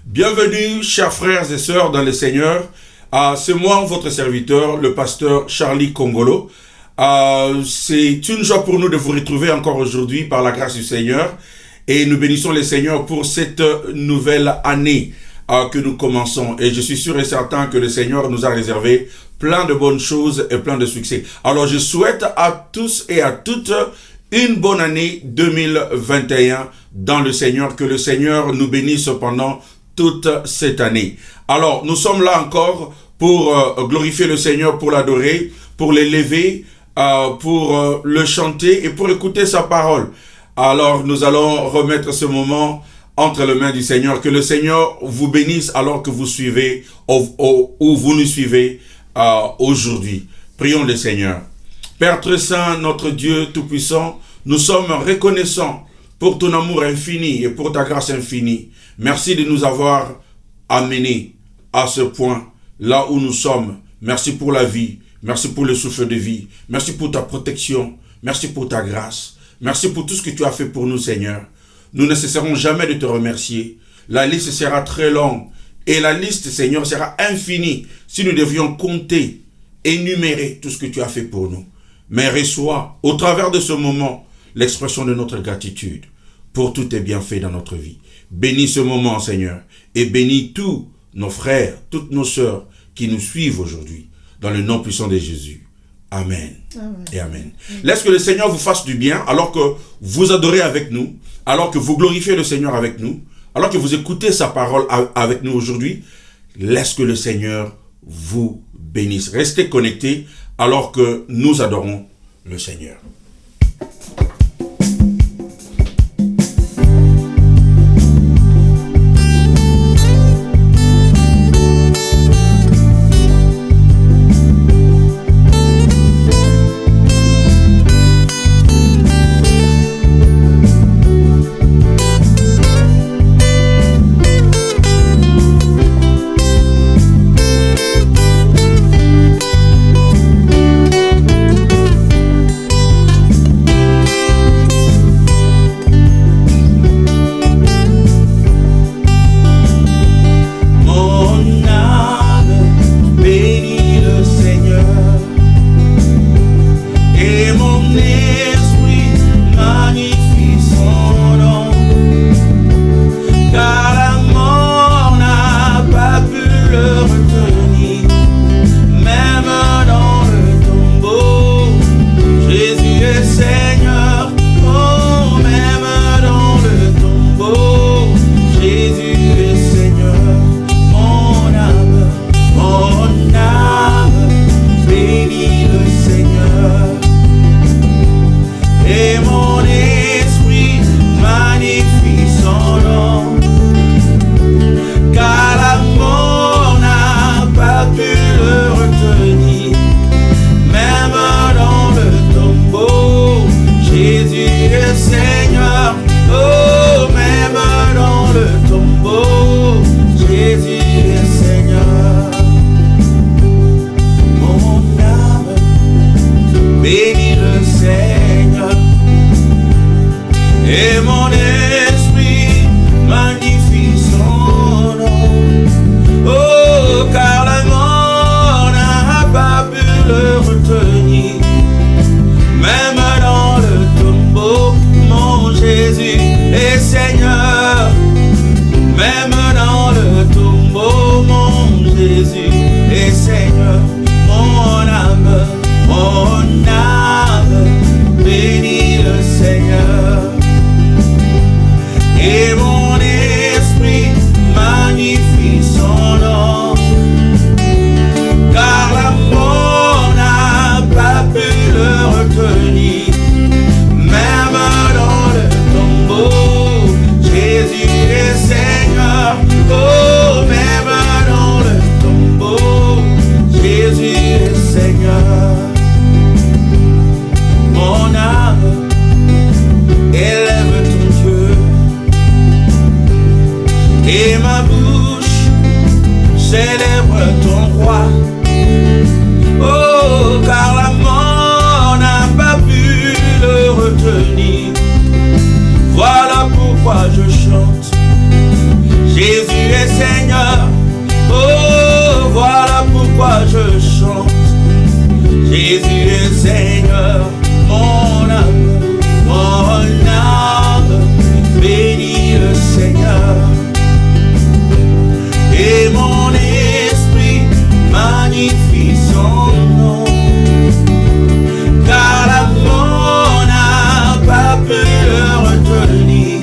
Bienvenue, chers frères et sœurs dans le Seigneur. C'est moi, votre serviteur, le pasteur Charlie Congolo. C'est une joie pour nous de vous retrouver encore aujourd'hui par la grâce du Seigneur. Et nous bénissons le Seigneur pour cette nouvelle année que nous commençons. Et je suis sûr et certain que le Seigneur nous a réservé plein de bonnes choses et plein de succès. Alors je souhaite à tous et à toutes une bonne année 2021 dans le Seigneur. Que le Seigneur nous bénisse pendant toute cette année. Alors nous sommes là encore pour glorifier le Seigneur, pour l'adorer, pour l'élever, pour le chanter et pour écouter sa parole. Alors nous allons remettre ce moment entre les mains du Seigneur. Que le Seigneur vous bénisse alors que vous suivez ou vous nous suivez aujourd'hui. Prions le Seigneur. Père très saint, notre Dieu tout-puissant, nous sommes reconnaissants pour ton amour infini et pour ta grâce infinie. Merci de nous avoir amenés à ce point, là où nous sommes. Merci pour la vie, merci pour le souffle de vie, merci pour ta protection, merci pour ta grâce, merci pour tout ce que tu as fait pour nous, Seigneur. Nous ne cesserons jamais de te remercier. La liste sera très longue et la liste, Seigneur, sera infinie si nous devions compter, énumérer tout ce que tu as fait pour nous. Mais reçois, au travers de ce moment, l'expression de notre gratitude pour tous tes bienfaits dans notre vie. Bénis ce moment, Seigneur, et bénis tous nos frères, toutes nos sœurs qui nous suivent aujourd'hui, dans le nom puissant de Jésus. Amen. Amen. Et Amen. Laisse que le Seigneur vous fasse du bien, alors que vous adorez avec nous, alors que vous glorifiez le Seigneur avec nous, alors que vous écoutez sa parole avec nous aujourd'hui. Laisse que le Seigneur vous bénisse. Restez connectés alors que nous adorons le Seigneur. pourquoi je chante. Jésus est Seigneur. Oh, voilà pourquoi je chante. Jésus est Seigneur, mon âme bénit le Seigneur. Et mon esprit magnifie son nom. Car la mort n'a pas pu le retenir.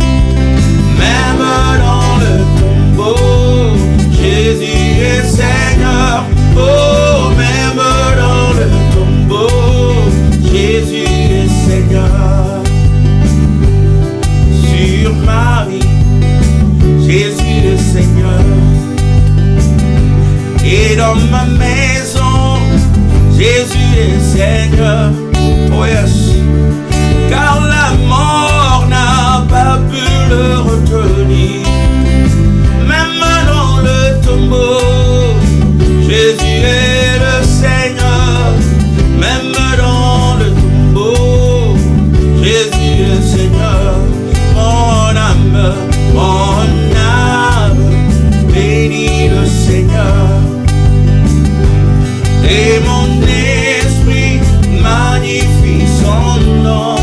Même dans le tombeau, Jésus est Seigneur. Oh, même dans le tombeau, Jésus est Seigneur. Sur ma vie, Jésus est Seigneur. Et dans ma maison, Jésus est Seigneur. Oh yes. Car la mort n'a pas pu le retenir. Même dans le tombeau, Jésus est le Seigneur. Même dans le tombeau, Jésus est Seigneur. Mon âme bénit le Seigneur. Et mon esprit magnifie son nom.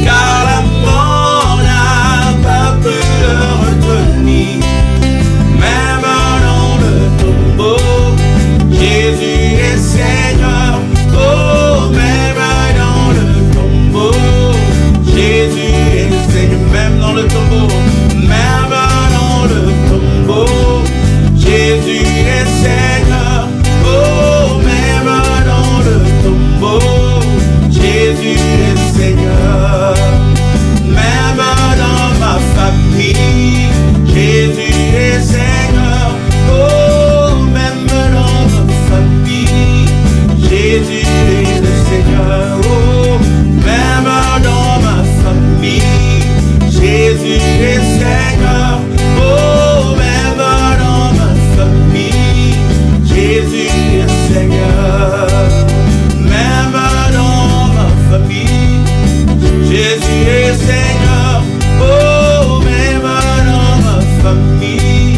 Car la mort n'a pas pu le retenir. Même dans le tombeau, Jésus est Seigneur. Oh, même dans le tombeau, Jésus est Seigneur. Même dans le tombeau, même dans le tombeau, Jésus est Seigneur. Oh, même dans le tombeau, Jésus est Seigneur. Même dans ma famille, Jésus est Seigneur. Oh, même dans ma famille, Jésus est le Seigneur. Oh, même dans ma famille, Jésus est Seigneur. Oh, même dans ma famille, Jésus est Seigneur. Même dans ma famille, Jésus est Seigneur. Oh, même dans ma famille,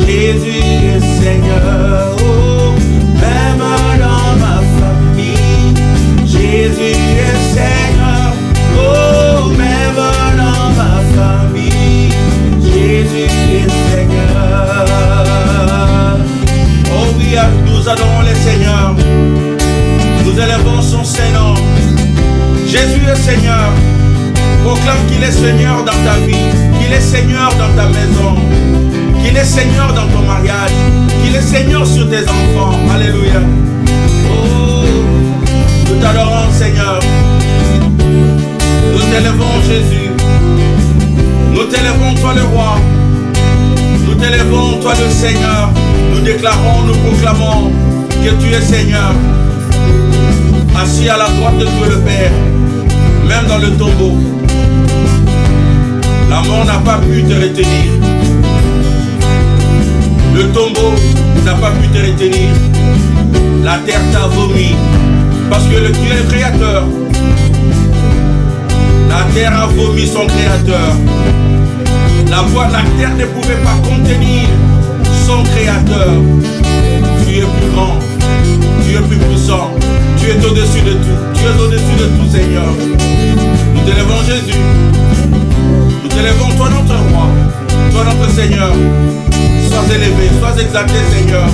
Jésus est Seigneur. Oh, même dans ma famille, Jésus est Seigneur. Oh, même dans ma famille, Jésus est Seigneur. Oh oui, nous adorons le Seigneur. Nous élevons son Saint-Nom. Jésus est Seigneur. Proclame qu'il est Seigneur dans ta vie, qu'il est Seigneur dans ta maison, qu'il est Seigneur dans ton mariage, qu'il est Seigneur sur tes enfants. Alléluia. Oh, nous t'adorons Seigneur. Nous t'élevons Jésus. Nous t'élevons toi le roi. Nous t'élevons toi le Seigneur. Nous déclarons, nous proclamons que tu es Seigneur. Assis à la droite de Dieu le Père, même dans le tombeau, la mort n'a pas pu te retenir. Le tombeau n'a pas pu te retenir. La terre t'a vomi. Parce que tu es le Créateur. La terre a vomi son Créateur. La terre ne pouvait pas contenir son Créateur. Tu es plus grand. Tu es plus puissant. Tu es au-dessus de tout. Tu es au-dessus de tout, Seigneur. Nous t'élevons Jésus. Nous t'élevons toi notre roi. Toi notre Seigneur. Sois élevé, sois exalté, Seigneur.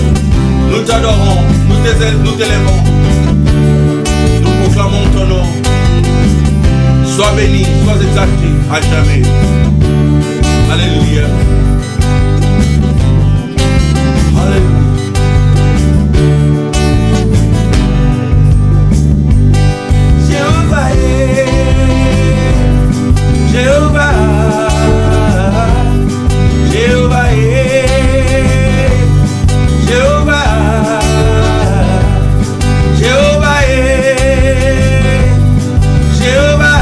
Nous t'adorons, nous t'élevons. Nous proclamons ton nom. Sois béni, sois exalté à jamais. Alléluia. Alléluia. Jéhovah est, Jéhovah, Jéhovah est, Jéhovah, Jéhovah est, Jéhovah,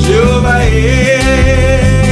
Jéhovah est.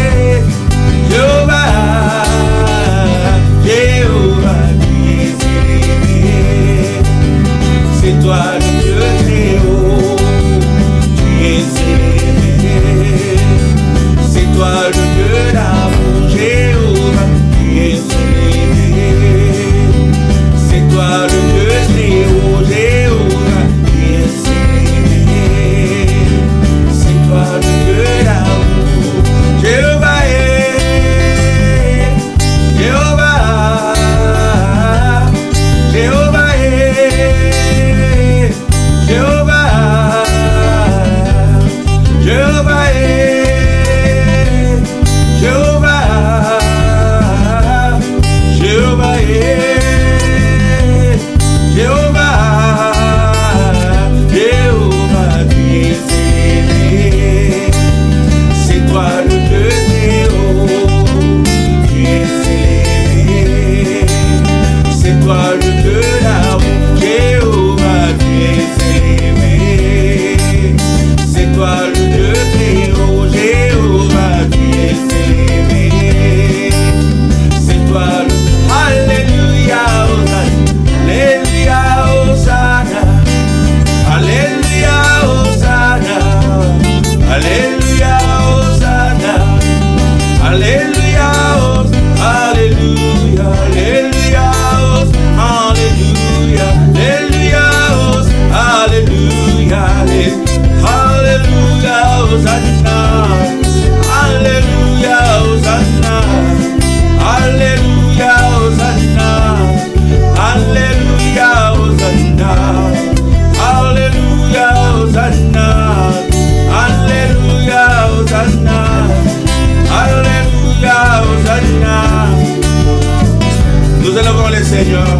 Seigneur.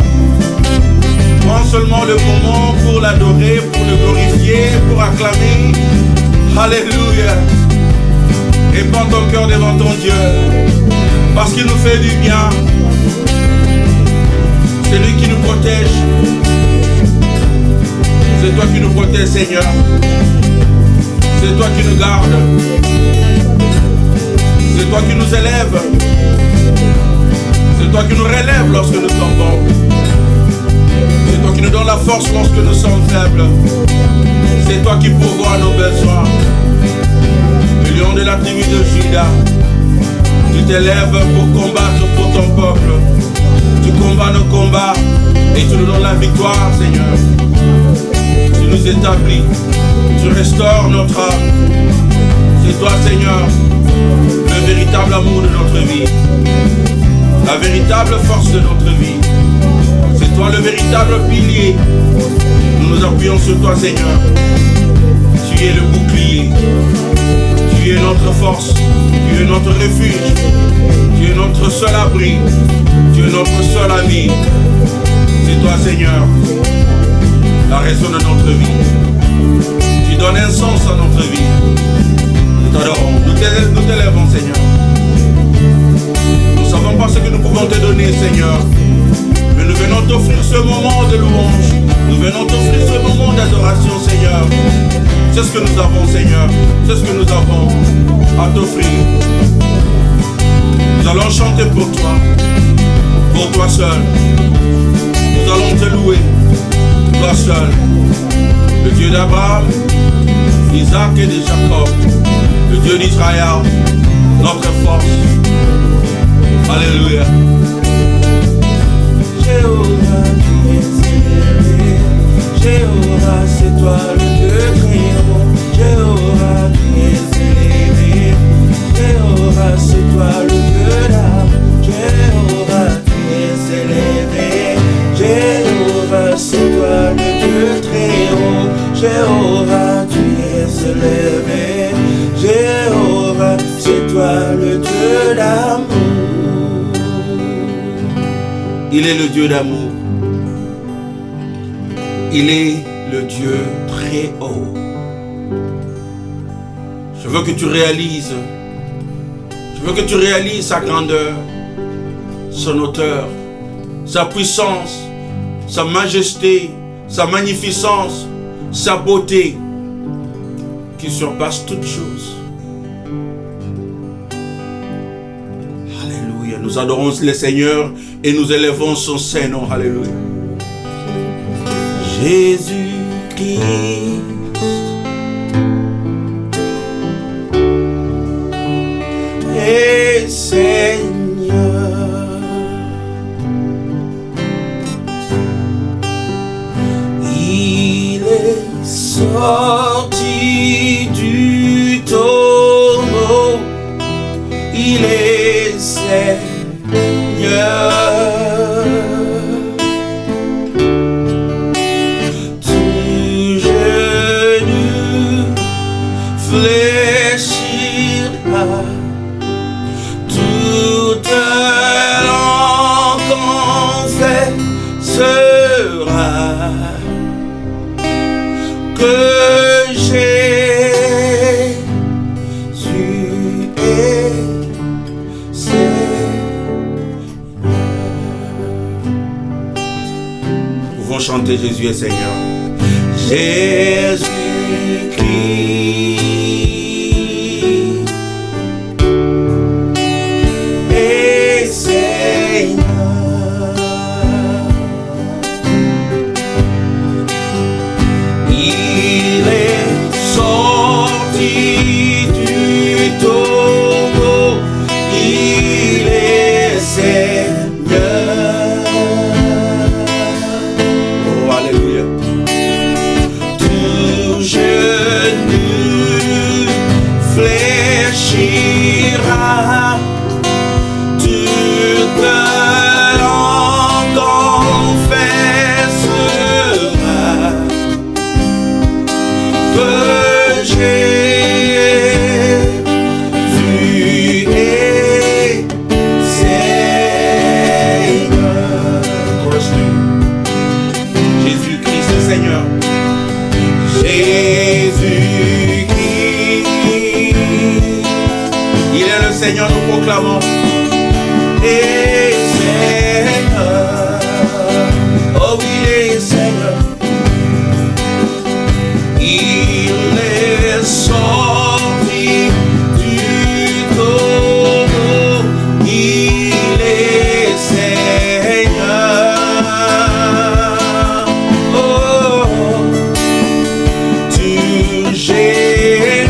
Prends seulement le moment pour l'adorer, pour le glorifier, pour acclamer. Alléluia. Et prends ton cœur devant ton Dieu, parce qu'il nous fait du bien. C'est lui qui nous protège. C'est toi qui nous protèges, Seigneur. C'est toi qui nous gardes. C'est toi qui nous élèves. C'est toi qui nous relèves lorsque nous tombons. C'est toi qui nous donne la force lorsque nous sommes faibles. C'est toi qui pourvois nos besoins. Le lion de la tribu de Juda, tu t'élèves pour combattre pour ton peuple. Tu combats nos combats et tu nous donnes la victoire, Seigneur. Tu nous établis, tu restaures notre âme. C'est toi, Seigneur, le véritable amour de notre vie, la véritable force de notre vie. C'est toi le véritable pilier. Nous nous appuyons sur toi, Seigneur. Tu es le bouclier. Tu es notre force. Tu es notre refuge. Tu es notre seul abri. Tu es notre seul ami. C'est toi, Seigneur, la raison de notre vie. Tu donnes un sens à notre vie. Nous t'adorons. Nous t'élèvons, Seigneur. Nous ne savons pas ce que nous pouvons te donner, Seigneur. Mais nous venons t'offrir ce moment de louange. Nous venons t'offrir ce moment d'adoration, Seigneur. C'est ce que nous avons, Seigneur. C'est ce que nous avons à t'offrir. Nous allons chanter pour toi seul. Nous allons te louer, toi seul. Le Dieu d'Abraham, d'Isaac et de Jacob. Le Dieu d'Israël, notre force. Alléluia. Jéhovah, tu es élevé. Jéhovah, c'est toi le Dieu très haut. Jéhovah, tu es élevé. Jéhovah, c'est toi le Dieu d'âme. Jéhovah, tu es élevé. Jéhovah, c'est toi le Dieu très haut. Jéhovah, tu es élevé. Jéhovah, c'est toi le Dieu d'amour. Il est le Dieu d'amour. Il est le Dieu très haut. Je veux que tu réalises sa grandeur, son hauteur, sa puissance, sa majesté, sa magnificence, sa beauté, qui surpasse toutes choses. Alléluia. Nous adorons le Seigneur et nous élevons son Saint-Nom. Alléluia. Jésus-Christ, et Seigneur, il est sorti du tombeau, il est Seigneur. Chanter Jésus est Seigneur. Jésus-Christ est Seigneur. Il est sorti du tombeau. Il est Seigneur. Tout genou acclamons. Et Seigneur, oh il est Seigneur, il est sorti du tombeau, il est Seigneur. Oh, tout Jésus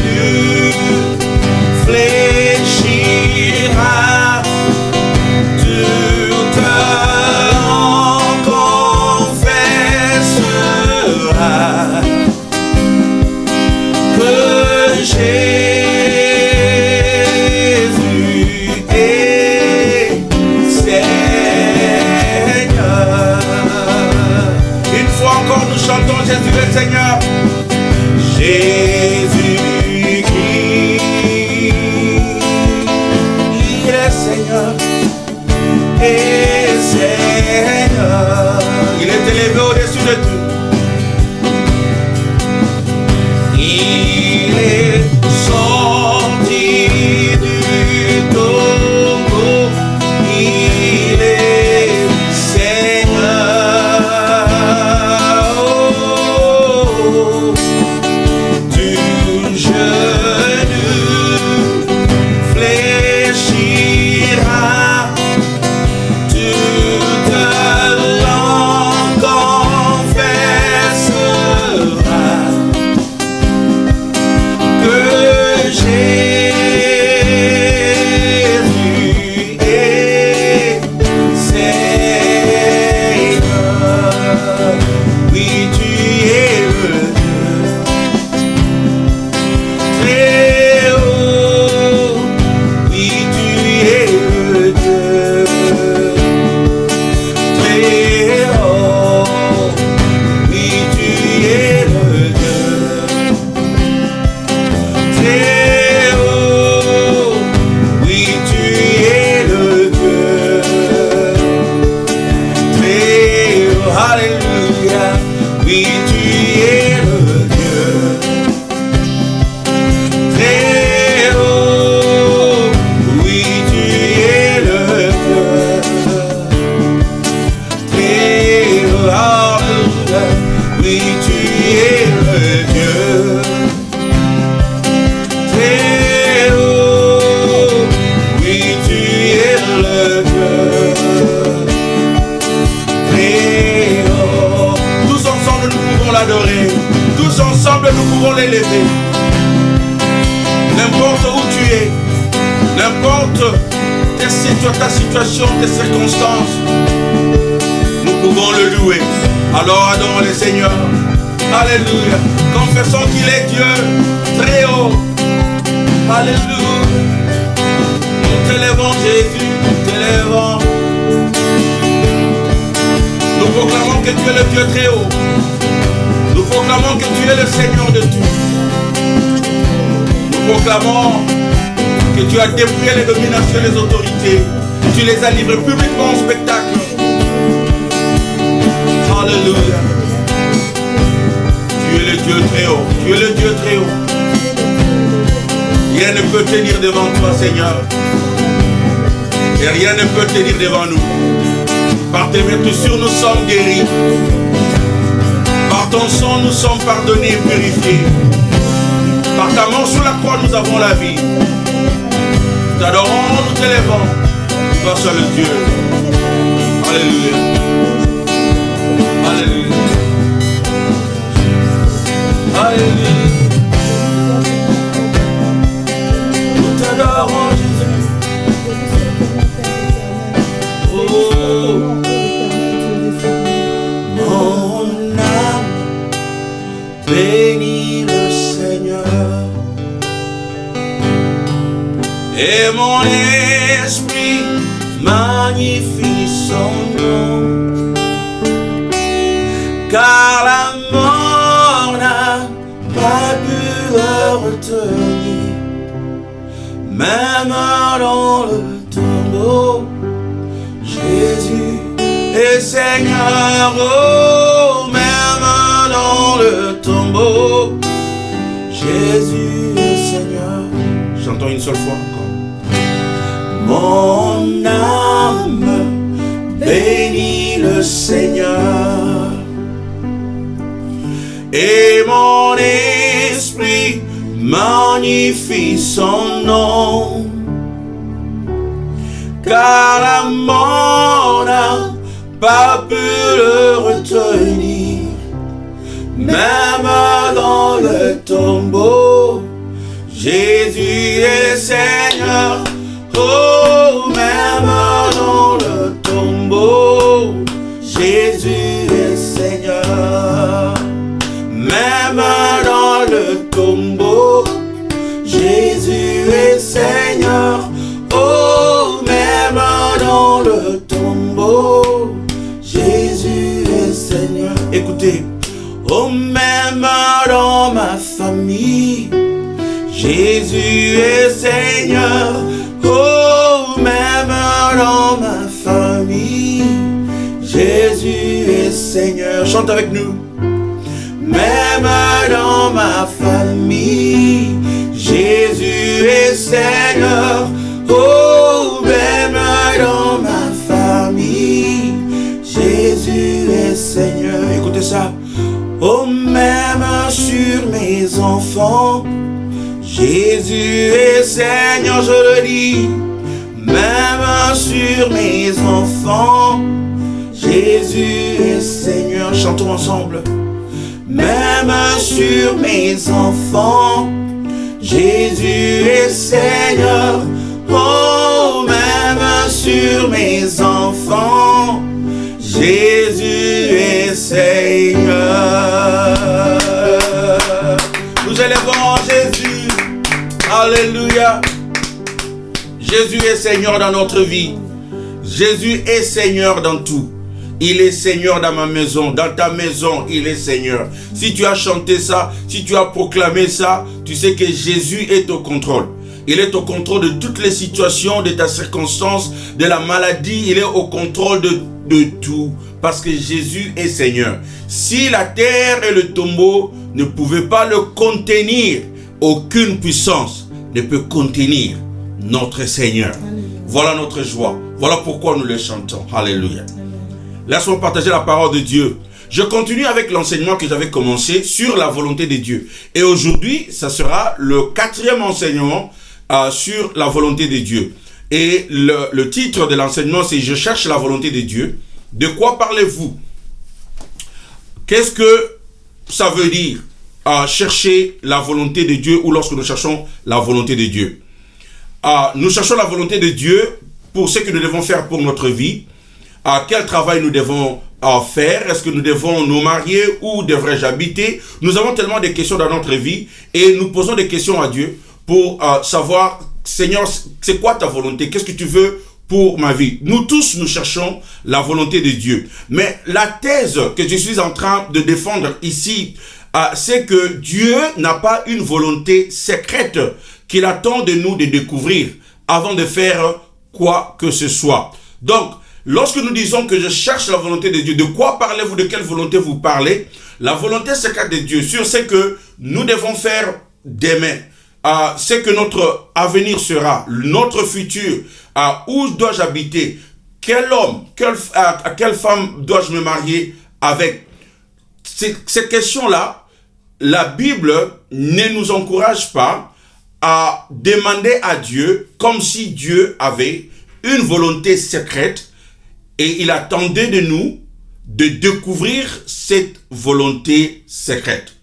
fléchira, toute langue confessera que Jésus est Seigneur. Une fois encore, nous chantons Jésus est Seigneur. Jésus-Christ, il est Seigneur, et Seigneur. Il est élevé au-dessus de tout. Il est sorti du tombeau, il est Seigneur. Oh, du genou fléchira, toute langue confessera que Jésus est Seigneur. Oui, tu es le Dieu très haut. Oui, tu es le Dieu très haut. Oui, tu es le Dieu très haut. Oui, tu es le Dieu très haut. Alléluia. Oui, tu es le Dieu très haut. Oui, tu es le Dieu très haut. Alléluia. Oui, tu es le Dieu très haut. Oui, tu es le Dieu très haut. Tous ensemble, nous pouvons l'adorer. Tous ensemble, nous pouvons l'élever. N'importe où tu es, n'importe ta situation, tes circonstances, nous pouvons le louer. Alors adorons le Seigneur. Alléluia. Confessons qu'il est Dieu très haut. Alléluia. Nous t'élèvons Jésus, nous t'élèvons. Nous proclamons que tu es le Dieu très haut. Nous proclamons que tu es le Seigneur de tout. Nous proclamons que tu as dépouillé les dominations et les autorités. Tu les as livrées publiquement en spectacle. Alléluia. Tu es le Dieu très haut. Tu es le Dieu très haut. Rien ne peut tenir devant toi, Seigneur. Et rien ne peut tenir devant nous. Par tes meurtrissures, nous sommes guéris. Par ton sang, nous sommes pardonnés et purifiés. Par ta mort sur la croix, nous avons la vie. Nous t'adorons, nous t'élèvons. Toi seul le Dieu. Alléluia. Alléluia. Alléluia. Nous t'adorons, Jésus. Oh, Mon âme bénit le Seigneur, et mon esprit magnifie son nom, car la mort n'a pas pu le retenir, même dans le tombeau. Jésus est Seigneur, oh, même dans le tombeau. Jésus est Seigneur. Chantons une seule fois encore. Mon âme bénit le Seigneur. Et mon esprit magnifie son nom. Car la mort n'a pas pu le retenir. Même dans le tombeau, Jésus est Seigneur. Oh, même dans le tombeau, Jésus est Seigneur. Même dans le tombeau, Jésus est Seigneur. Oh, même dans le tombeau, Jésus est Seigneur. Écoutez, oh, même dans ma famille, Jésus est Seigneur. Oh, même dans ma famille, Jésus est Seigneur. Chante avec nous. Même dans ma famille, Jésus est Seigneur. Oh, même dans ma famille, Jésus est Seigneur. Écoutez ça. Oh, même sur mes enfants, Jésus est Seigneur, je le dis. Même sur mes enfants, Jésus est Seigneur. Chantons ensemble. Même sur mes enfants, Jésus est Seigneur. Oh, même sur mes enfants, Jésus est Seigneur. Nous élevons Jésus. Alléluia. Jésus est Seigneur dans notre vie. Jésus est Seigneur dans tout. Il est Seigneur dans ma maison, dans ta maison, il est Seigneur. Si tu as chanté ça, si tu as proclamé ça, tu sais que Jésus est au contrôle. Il est au contrôle de toutes les situations, de ta circonstance, de la maladie. Il est au contrôle de tout. Parce que Jésus est Seigneur. Si la terre et le tombeau ne pouvaient pas le contenir, aucune puissance ne peut contenir notre Seigneur. Voilà notre joie. Voilà pourquoi nous le chantons. Alléluia. Laisse-moi partager la parole de Dieu. Je continue avec l'enseignement que j'avais commencé sur la volonté de Dieu. Et aujourd'hui, ça sera le 4e enseignement sur la volonté de Dieu. Et le titre de l'enseignement, c'est « Je cherche la volonté de Dieu ». De quoi parlez-vous? Qu'est-ce que ça veut dire chercher la volonté de Dieu ou lorsque nous cherchons la volonté de Dieu? Nous cherchons la volonté de Dieu pour ce que nous devons faire pour notre vie. Quel travail nous devons faire? Est-ce que nous devons nous marier? Où devrais-je habiter? Nous avons tellement de questions dans notre vie et nous posons des questions à Dieu pour savoir, Seigneur, c'est quoi ta volonté? Qu'est-ce que tu veux pour ma vie? Nous tous, nous cherchons la volonté de Dieu. Mais la thèse que je suis en train de défendre ici, c'est que Dieu n'a pas une volonté secrète qu'il attend de nous de découvrir avant de faire quoi que ce soit. Donc, lorsque nous disons que je cherche la volonté de Dieu, de quoi parlez-vous? De quelle volonté vous parlez? La volonté secrète de Dieu sur ce que nous devons faire demain, ce que notre avenir sera, notre futur, où dois-je habiter, quel homme, quelle femme dois-je me marier avec? Ces questions-là, la Bible ne nous encourage pas à demander à Dieu comme si Dieu avait une volonté secrète et il attendait de nous de découvrir cette volonté secrète.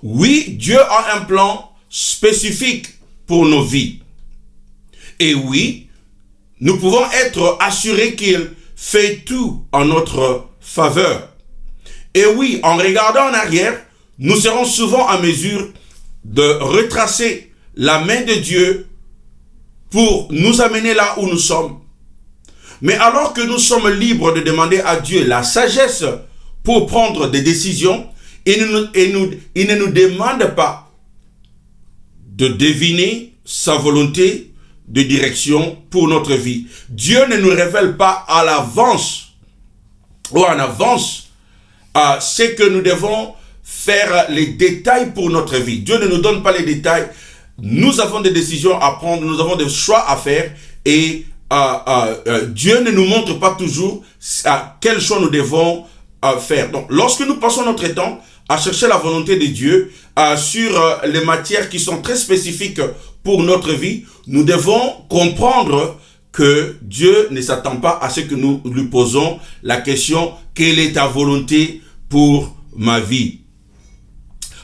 Oui, Dieu a un plan spécifique pour nos vies. Et oui, nous pouvons être assurés qu'il fait tout en notre faveur. Et oui, en regardant en arrière, nous serons souvent en mesure de retracer la main de Dieu pour nous amener là où nous sommes. Mais alors que nous sommes libres de demander à Dieu la sagesse pour prendre des décisions, il ne nous demande pas de deviner sa volonté de direction pour notre vie. Dieu ne nous révèle pas à l'avance ou en avance ce que nous devons faire les détails pour notre vie. Dieu ne nous donne pas les détails nous avons des décisions à prendre, nous avons des choix à faire et Dieu ne nous montre pas toujours quel choix nous devons faire. Donc, lorsque nous passons notre temps à chercher la volonté de Dieu sur les matières qui sont très spécifiques pour notre vie, nous devons comprendre que Dieu ne s'attend pas à ce que nous lui posons la question « Quelle est ta volonté pour ma vie ?»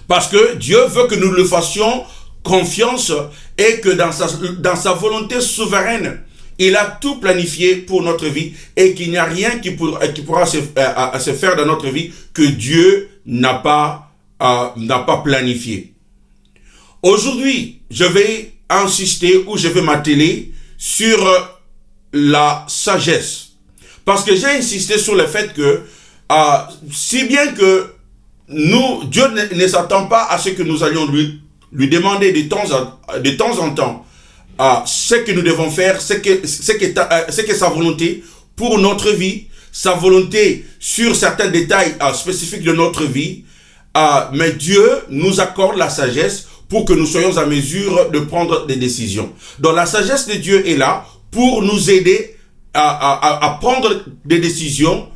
Parce que Dieu veut que nous le fassions confiance et que dans sa volonté souveraine, il a tout planifié pour notre vie et qu'il n'y a rien qui pourra se faire dans notre vie que Dieu n'a pas planifié. Aujourd'hui, je vais insister ou je vais m'atteler sur la sagesse. Parce que j'ai insisté sur le fait que si bien que Dieu ne s'attend pas à ce que nous allions lui demander de temps en temps ce que nous devons faire, ce que sa volonté pour notre vie, sa volonté sur certains détails spécifiques de notre vie, mais Dieu nous accorde la sagesse pour que nous soyons à mesure de prendre des décisions. Donc la sagesse de Dieu est là pour nous aider à prendre des décisions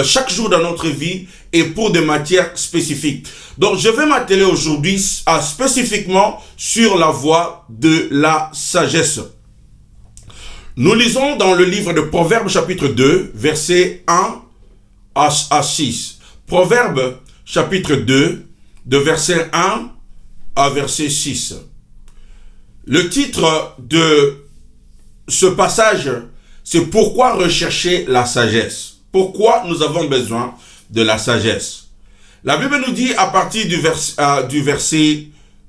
chaque jour dans notre vie et pour des matières spécifiques. Donc je vais m'atteler aujourd'hui spécifiquement sur la voie de la sagesse. Nous lisons dans le livre de Proverbes chapitre 2, versets 1 à 6. Proverbes chapitre 2, de verset 1 à verset 6. Le titre de ce passage, c'est « Pourquoi rechercher la sagesse ?» Pourquoi nous avons besoin de la sagesse? La Bible nous dit à partir du verset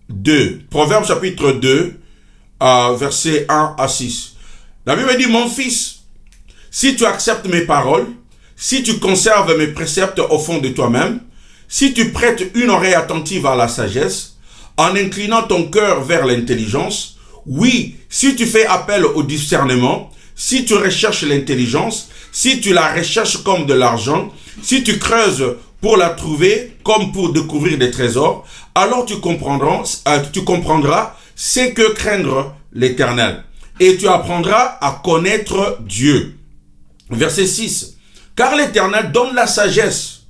2, Proverbes chapitre 2, verset 1 à 6. La Bible dit, « Mon fils, si tu acceptes mes paroles, si tu conserves mes préceptes au fond de toi-même, si tu prêtes une oreille attentive à la sagesse, en inclinant ton cœur vers l'intelligence, oui, si tu fais appel au discernement, si tu recherches l'intelligence, si tu la recherches comme de l'argent, si tu creuses pour la trouver comme pour découvrir des trésors, alors tu comprendras ce que craindre l'Éternel. Et tu apprendras à connaître Dieu. Verset 6. Car l'Éternel donne la sagesse,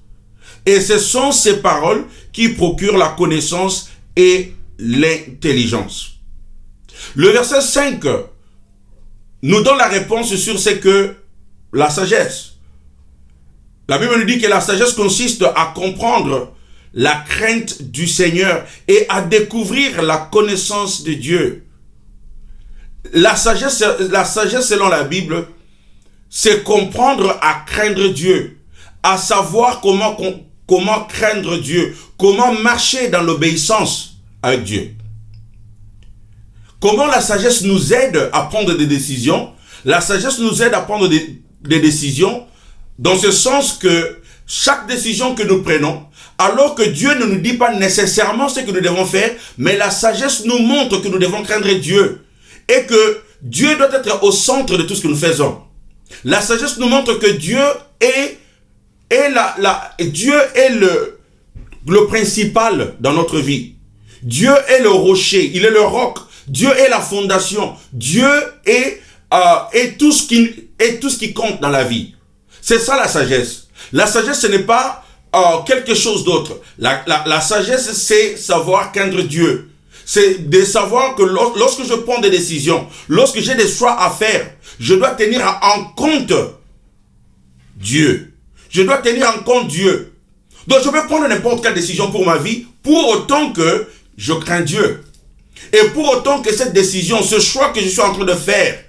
et ce sont ses paroles qui procurent la connaissance et l'intelligence. Le verset 5 nous donne la réponse sur ce que la sagesse. La Bible nous dit que la sagesse consiste à comprendre la crainte du Seigneur et à découvrir la connaissance de Dieu. La sagesse selon la Bible, c'est comprendre à craindre Dieu, à savoir comment craindre Dieu, comment marcher dans l'obéissance avec Dieu. Comment la sagesse nous aide à prendre des décisions? La sagesse nous aide à prendre des décisions dans ce sens que chaque décision que nous prenons, alors que Dieu ne nous dit pas nécessairement ce que nous devons faire, mais la sagesse nous montre que nous devons craindre Dieu et que Dieu doit être au centre de tout ce que nous faisons. La sagesse nous montre que Dieu est le principal dans notre vie. Dieu est le rocher, il est le roc. Dieu est la fondation. Dieu est tout ce qui compte dans la vie. C'est ça la sagesse. La sagesse, ce n'est pas quelque chose d'autre. La sagesse, c'est savoir craindre Dieu. C'est de savoir que lorsque je prends des décisions, lorsque j'ai des choix à faire, je dois tenir en compte Dieu. Je dois tenir en compte Dieu. Donc je peux prendre n'importe quelle décision pour ma vie, pour autant que je crains Dieu. Et pour autant que cette décision, ce choix que je suis en train de faire,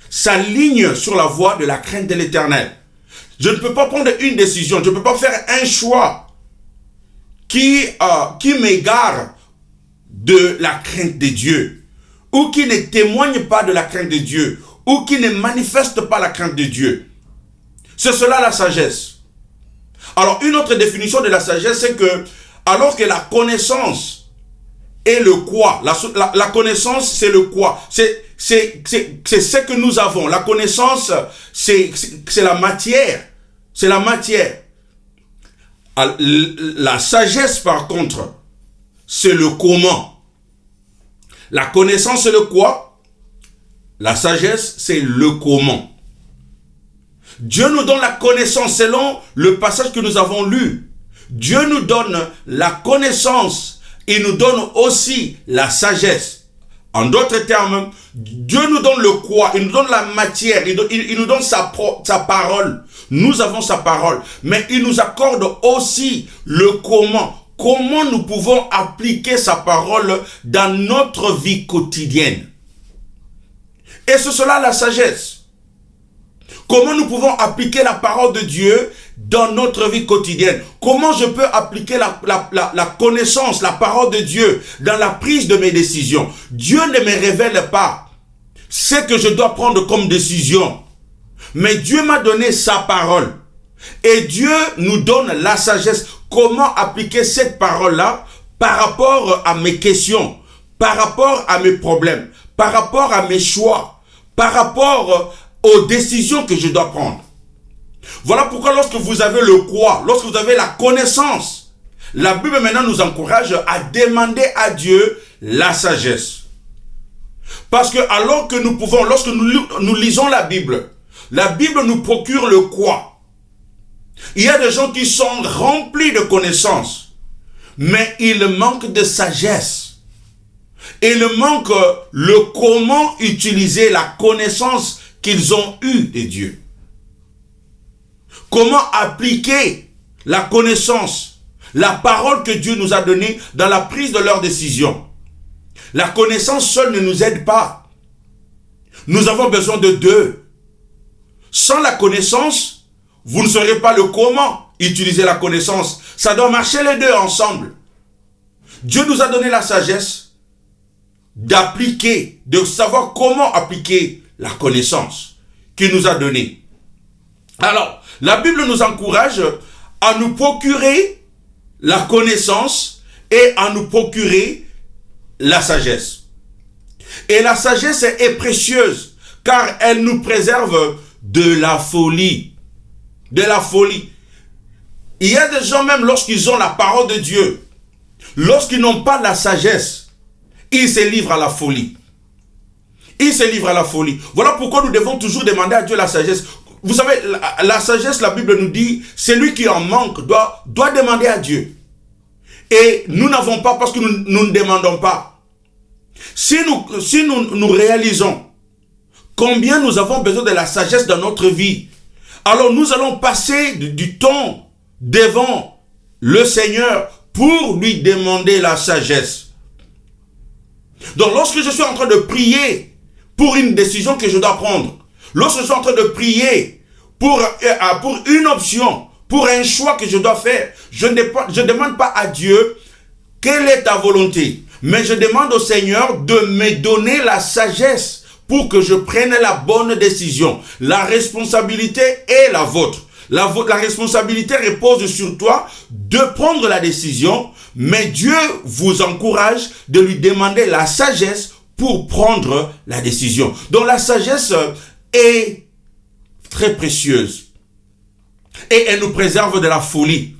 s'aligne sur la voie de la crainte de l'Éternel. Je ne peux pas prendre une décision, je ne peux pas faire un choix qui m'égare de la crainte de Dieu, ou qui ne témoigne pas de la crainte de Dieu, ou qui ne manifeste pas la crainte de Dieu. C'est cela la sagesse. Alors une autre définition de la sagesse, c'est que alors que la connaissance et le quoi. La connaissance, c'est le quoi. C'est ce que nous avons. La connaissance, c'est la matière. C'est la matière. La sagesse, par contre, c'est le comment. La connaissance, c'est le quoi? La sagesse, c'est le comment. Dieu nous donne la connaissance selon le passage que nous avons lu. Dieu nous donne la connaissance. Il nous donne aussi la sagesse. En d'autres termes, Dieu nous donne le quoi? Il nous donne la matière. Il nous donne sa parole. Nous avons sa parole. Mais il nous accorde aussi le comment. Comment nous pouvons appliquer sa parole dans notre vie quotidienne. Et c'est cela la sagesse. Comment nous pouvons appliquer la parole de Dieu dans notre vie quotidienne? Comment je peux appliquer la connaissance, la parole de Dieu dans la prise de mes décisions? Dieu ne me révèle pas ce que je dois prendre comme décision. Mais Dieu m'a donné sa parole. Et Dieu nous donne la sagesse. Comment appliquer cette parole-là par rapport à mes questions, par rapport à mes problèmes, par rapport à mes choix, par rapport aux décisions que je dois prendre. Voilà pourquoi lorsque vous avez le quoi, lorsque vous avez la connaissance, la Bible maintenant nous encourage à demander à Dieu la sagesse. Parce que alors que nous pouvons, lorsque nous lisons la Bible nous procure le quoi. Il y a des gens qui sont remplis de connaissances, mais ils manquent de sagesse. Ils manquent le comment utiliser la connaissance qu'ils ont eue de Dieu. Comment appliquer la connaissance, la parole que Dieu nous a donnée dans la prise de leurs décisions. La connaissance seule ne nous aide pas. Nous avons besoin de deux. Sans la connaissance, vous ne saurez pas le comment utiliser la connaissance. Ça doit marcher les deux ensemble. Dieu nous a donné la sagesse d'appliquer, de savoir comment appliquer la connaissance qu'il nous a donnée. Alors, la Bible nous encourage à nous procurer la connaissance et à nous procurer la sagesse. Et la sagesse est précieuse car elle nous préserve de la folie. De la folie. Il y a des gens même lorsqu'ils ont la parole de Dieu, lorsqu'ils n'ont pas la sagesse, ils se livrent à la folie. Ils se livrent à la folie. Voilà pourquoi nous devons toujours demander à Dieu la sagesse. Vous savez, la sagesse, la Bible nous dit, celui qui en manque doit demander à Dieu. Et nous n'avons pas parce que nous ne demandons pas. Si nous réalisons combien nous avons besoin de la sagesse dans notre vie, alors nous allons passer du temps devant le Seigneur pour lui demander la sagesse. Donc lorsque je suis en train de prier pour une décision que je dois prendre, lorsque je suis en train de prier pour une option, pour un choix que je dois faire, je ne demande pas à Dieu quelle est ta volonté, mais je demande au Seigneur de me donner la sagesse pour que je prenne la bonne décision. La responsabilité est la vôtre. La responsabilité repose sur toi de prendre la décision, mais Dieu vous encourage de lui demander la sagesse pour prendre la décision. Donc la sagesse est très précieuse et elle nous préserve de la folie.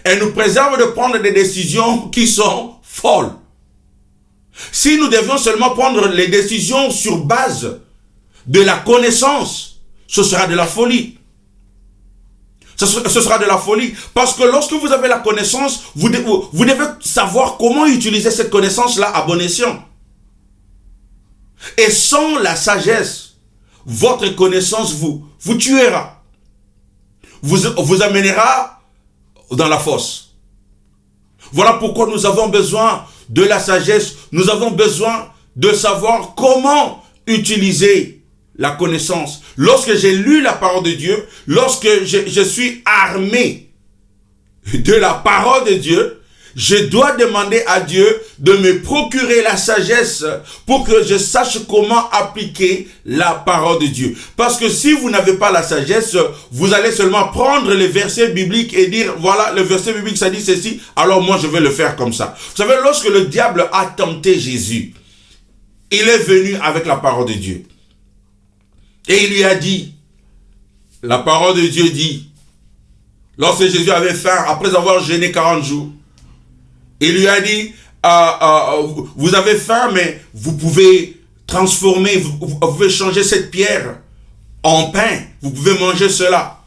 Elle nous préserve de prendre des décisions qui sont folles. Si nous devions seulement prendre les décisions sur base de la connaissance, ce sera de la folie. Ce sera de la folie. Parce que lorsque vous avez la connaissance, vous devez savoir comment utiliser cette connaissance-là à bon escient. Et sans la sagesse, votre connaissance vous tuera. Vous amènera dans la fosse. Voilà pourquoi nous avons besoin de la sagesse. Nous avons besoin de savoir comment utiliser la connaissance. Lorsque j'ai lu la parole de Dieu, lorsque je suis armé de la parole de Dieu, je dois demander à Dieu de me procurer la sagesse pour que je sache comment appliquer la parole de Dieu. Parce que si vous n'avez pas la sagesse, vous allez seulement prendre les versets bibliques et dire, voilà, le verset biblique, ça dit ceci, alors moi je vais le faire comme ça. Vous savez, lorsque le diable a tenté Jésus, il est venu avec la parole de Dieu. Et il lui a dit, la parole de Dieu dit, lorsque Jésus avait faim, après avoir jeûné 40 jours, il lui a dit, vous avez faim, mais vous pouvez transformer, vous pouvez changer cette pierre en pain. Vous pouvez manger cela.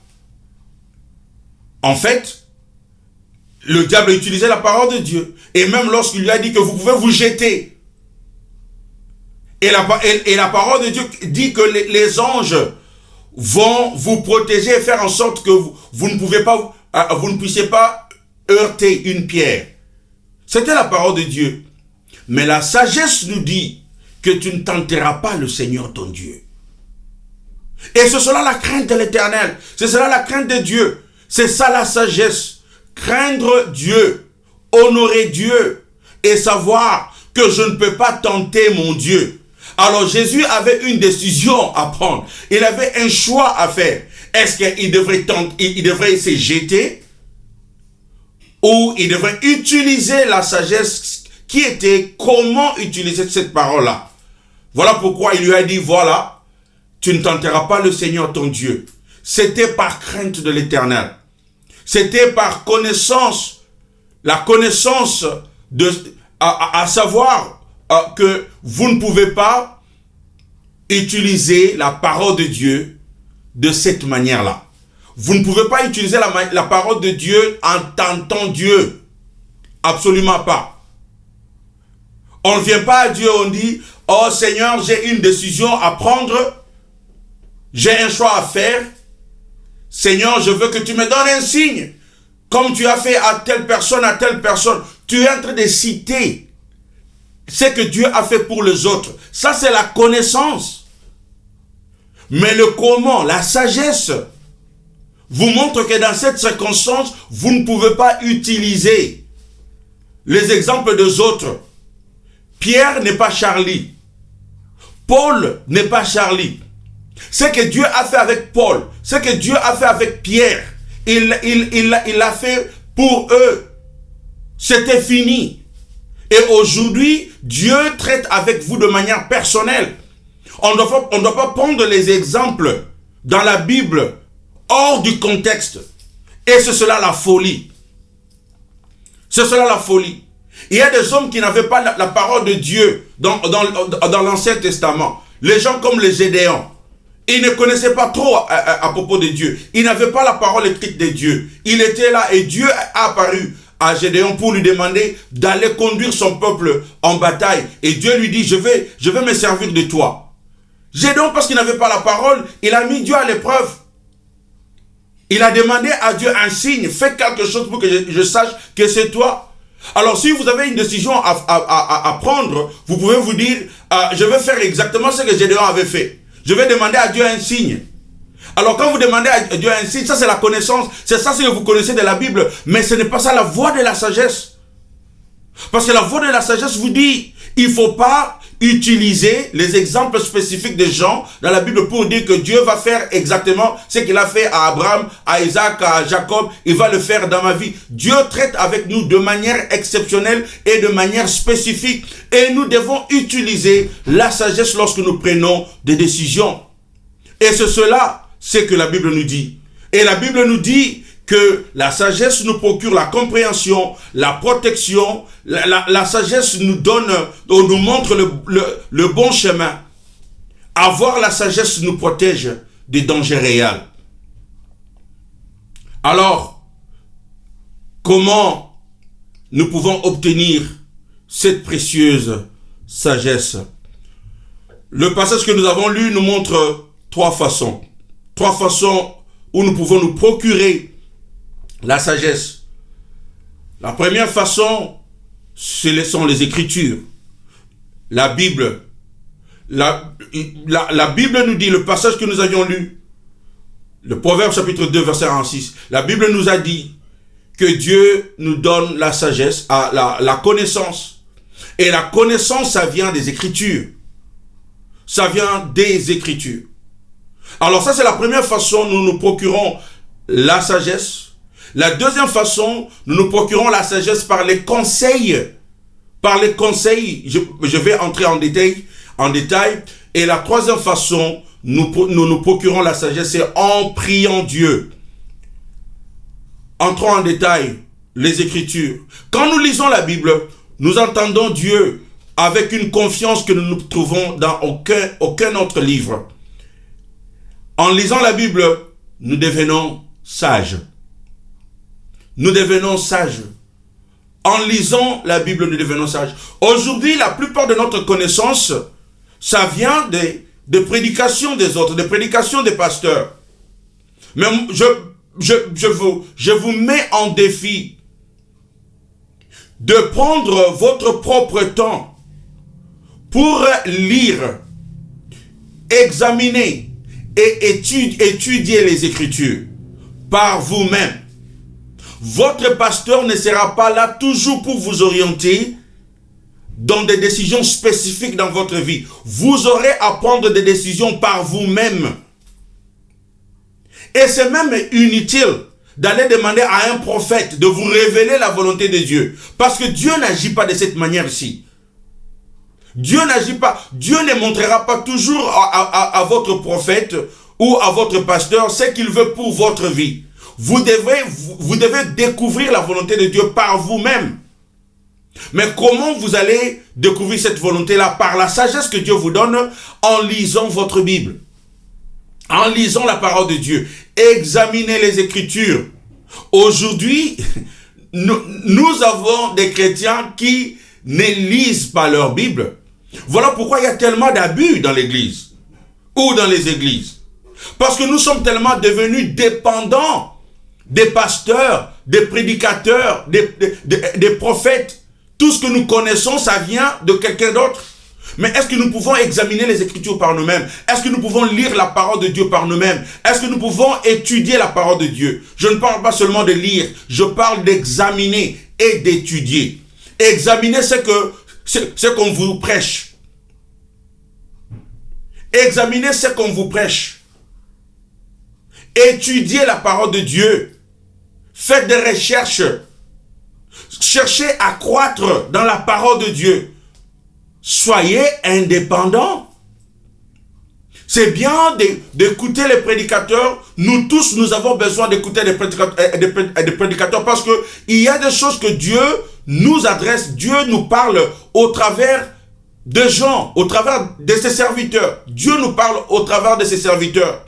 En fait, le diable a utilisé la parole de Dieu. Et même lorsqu'il lui a dit que vous pouvez vous jeter. Et la parole de Dieu dit que les anges vont vous protéger et faire en sorte que vous ne puissiez pas heurter une pierre. C'était la parole de Dieu. Mais la sagesse nous dit que tu ne tenteras pas le Seigneur ton Dieu. Et c'est cela la crainte de l'Éternel. C'est cela la crainte de Dieu. C'est ça la sagesse. Craindre Dieu, honorer Dieu et savoir que je ne peux pas tenter mon Dieu. Alors Jésus avait une décision à prendre. Il avait un choix à faire. Est-ce qu'il devrait se jeter ou il devrait utiliser la sagesse qui était comment utiliser cette parole-là? Voilà pourquoi il lui a dit, voilà, tu ne tenteras pas le Seigneur ton Dieu. C'était par crainte de l'Éternel. C'était par connaissance, la connaissance à savoir que vous ne pouvez pas utiliser la parole de Dieu de cette manière-là. Vous ne pouvez pas utiliser la parole de Dieu en tentant Dieu. Absolument pas. On ne vient pas à Dieu, on dit, oh Seigneur, j'ai une décision à prendre, j'ai un choix à faire. Seigneur, je veux que tu me donnes un signe. Comme tu as fait à telle personne, à telle personne. Tu es en train de citer ce que Dieu a fait pour les autres. Ça, c'est la connaissance. Mais le comment, la sagesse, vous montre que dans cette circonstance, vous ne pouvez pas utiliser les exemples des autres. Pierre n'est pas Charlie. Paul n'est pas Charlie. Ce que Dieu a fait avec Paul, ce que Dieu a fait avec Pierre, il l'a fait pour eux. C'était fini. Et aujourd'hui, Dieu traite avec vous de manière personnelle. On ne doit pas prendre les exemples dans la Bible hors du contexte. Et c'est cela la folie. C'est cela la folie. Il y a des hommes qui n'avaient pas la parole de Dieu dans l'Ancien Testament. Les gens comme les Gédéons. Ils ne connaissaient pas trop à propos de Dieu. Ils n'avaient pas la parole écrite de Dieu. Il était là et Dieu a apparu à Gédéon pour lui demander d'aller conduire son peuple en bataille. Et Dieu lui dit, je vais me servir de toi. Gédéon, parce qu'il n'avait pas la parole, il a mis Dieu à l'épreuve. Il a demandé à Dieu un signe. Fais quelque chose pour que je sache que c'est toi. Alors si vous avez une décision à prendre, vous pouvez vous dire, je vais faire exactement ce que Gédéon avait fait. Je vais demander à Dieu un signe. Alors quand vous demandez à Dieu un signe, ça c'est la connaissance. C'est ça ce que vous connaissez de la Bible. Mais ce n'est pas ça la voie de la sagesse. Parce que la voie de la sagesse vous dit, il ne faut pas utiliser les exemples spécifiques des gens dans la Bible pour dire que Dieu va faire exactement ce qu'il a fait à Abraham, à Isaac, à Jacob. Il va le faire dans ma vie. Dieu traite avec nous de manière exceptionnelle et de manière spécifique. Et nous devons utiliser la sagesse lorsque nous prenons des décisions. Et c'est cela, c'est que la Bible nous dit. Et la Bible nous dit que la sagesse nous procure la compréhension, la protection. La sagesse nous donne, nous montre le bon chemin. Avoir la sagesse nous protège des dangers réels. Alors, comment nous pouvons obtenir cette précieuse sagesse? Le passage que nous avons lu nous montre trois façons. Trois façons où nous pouvons nous procurer la sagesse. La première façon, ce sont les Écritures. La Bible. La Bible nous dit, le passage que nous avions lu, le Proverbe chapitre 2, verset 6, la Bible nous a dit que Dieu nous donne la sagesse, la connaissance. Et la connaissance, ça vient des Écritures. Ça vient des Écritures. Alors ça, c'est la première façon où nous nous procurons la sagesse. La deuxième façon, nous nous procurons la sagesse par les conseils. Par les conseils, je vais entrer en détail. Et la troisième façon, nous nous procurons la sagesse, c'est en priant Dieu. Entrons en détail, les Écritures. Quand nous lisons la Bible, nous entendons Dieu avec une confiance que nous ne trouvons dans aucun autre livre. En lisant la Bible, nous devenons sages. Nous devenons sages. En lisant la Bible, nous devenons sages. Aujourd'hui, la plupart de notre connaissance, ça vient des prédications des autres, des prédications des pasteurs. Mais je vous mets en défi de prendre votre propre temps pour lire, examiner et étudier les Écritures par vous-même. Votre pasteur ne sera pas là toujours pour vous orienter dans des décisions spécifiques dans votre vie. Vous aurez à prendre des décisions par vous-même. Et c'est même inutile d'aller demander à un prophète de vous révéler la volonté de Dieu. Parce que Dieu n'agit pas de cette manière-ci. Dieu n'agit pas, Dieu ne montrera pas toujours à votre prophète ou à votre pasteur ce qu'il veut pour votre vie. Vous devez découvrir la volonté de Dieu par vous-même. Mais comment vous allez découvrir cette volonté-là? Par la sagesse que Dieu vous donne en lisant votre Bible. En lisant la parole de Dieu. Examinez les Écritures. Aujourd'hui, nous avons des chrétiens qui ne lisent pas leur Bible. Voilà pourquoi il y a tellement d'abus dans l'Église ou dans les églises. Parce que nous sommes tellement devenus dépendants des pasteurs, des prédicateurs, des prophètes. Tout ce que nous connaissons, ça vient de quelqu'un d'autre. Mais est-ce que nous pouvons examiner les Écritures par nous-mêmes? Est-ce que nous pouvons lire la parole de Dieu par nous-mêmes? Est-ce que nous pouvons étudier la parole de Dieu? Je ne parle pas seulement de lire, je parle d'examiner et d'étudier. Examiner, c'est qu'on vous prêche. Examiner, c'est qu'on vous prêche. Étudiez la parole de Dieu. Faites des recherches. Cherchez à croître dans la parole de Dieu. Soyez indépendants. C'est bien d'écouter les prédicateurs. Nous tous, nous avons besoin d'écouter des prédicateurs parce que il y a des choses que Dieu nous adresse. Dieu nous parle au travers de gens, au travers de ses serviteurs. Dieu nous parle au travers de ses serviteurs.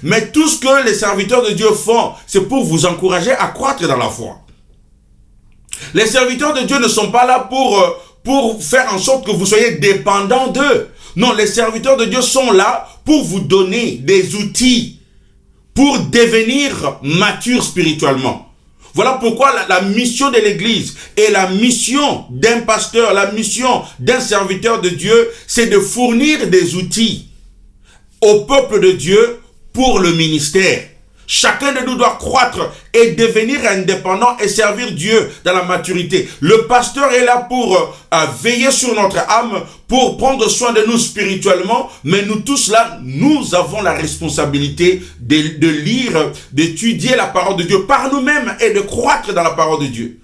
Mais tout ce que les serviteurs de Dieu font, c'est pour vous encourager à croître dans la foi. Les serviteurs de Dieu ne sont pas là pour faire en sorte que vous soyez dépendants d'eux. Non, les serviteurs de Dieu sont là pour vous donner des outils pour devenir mature spirituellement. Voilà pourquoi la mission de l'Église et la mission d'un pasteur, la mission d'un serviteur de Dieu, c'est de fournir des outils au peuple de Dieu pour le ministère. Chacun de nous doit croître et devenir indépendant et servir Dieu dans la maturité. Le pasteur est là pour veiller sur notre âme, pour prendre soin de nous spirituellement, mais nous tous là, nous avons la responsabilité de lire, d'étudier la parole de Dieu par nous-mêmes et de croître dans la parole de Dieu.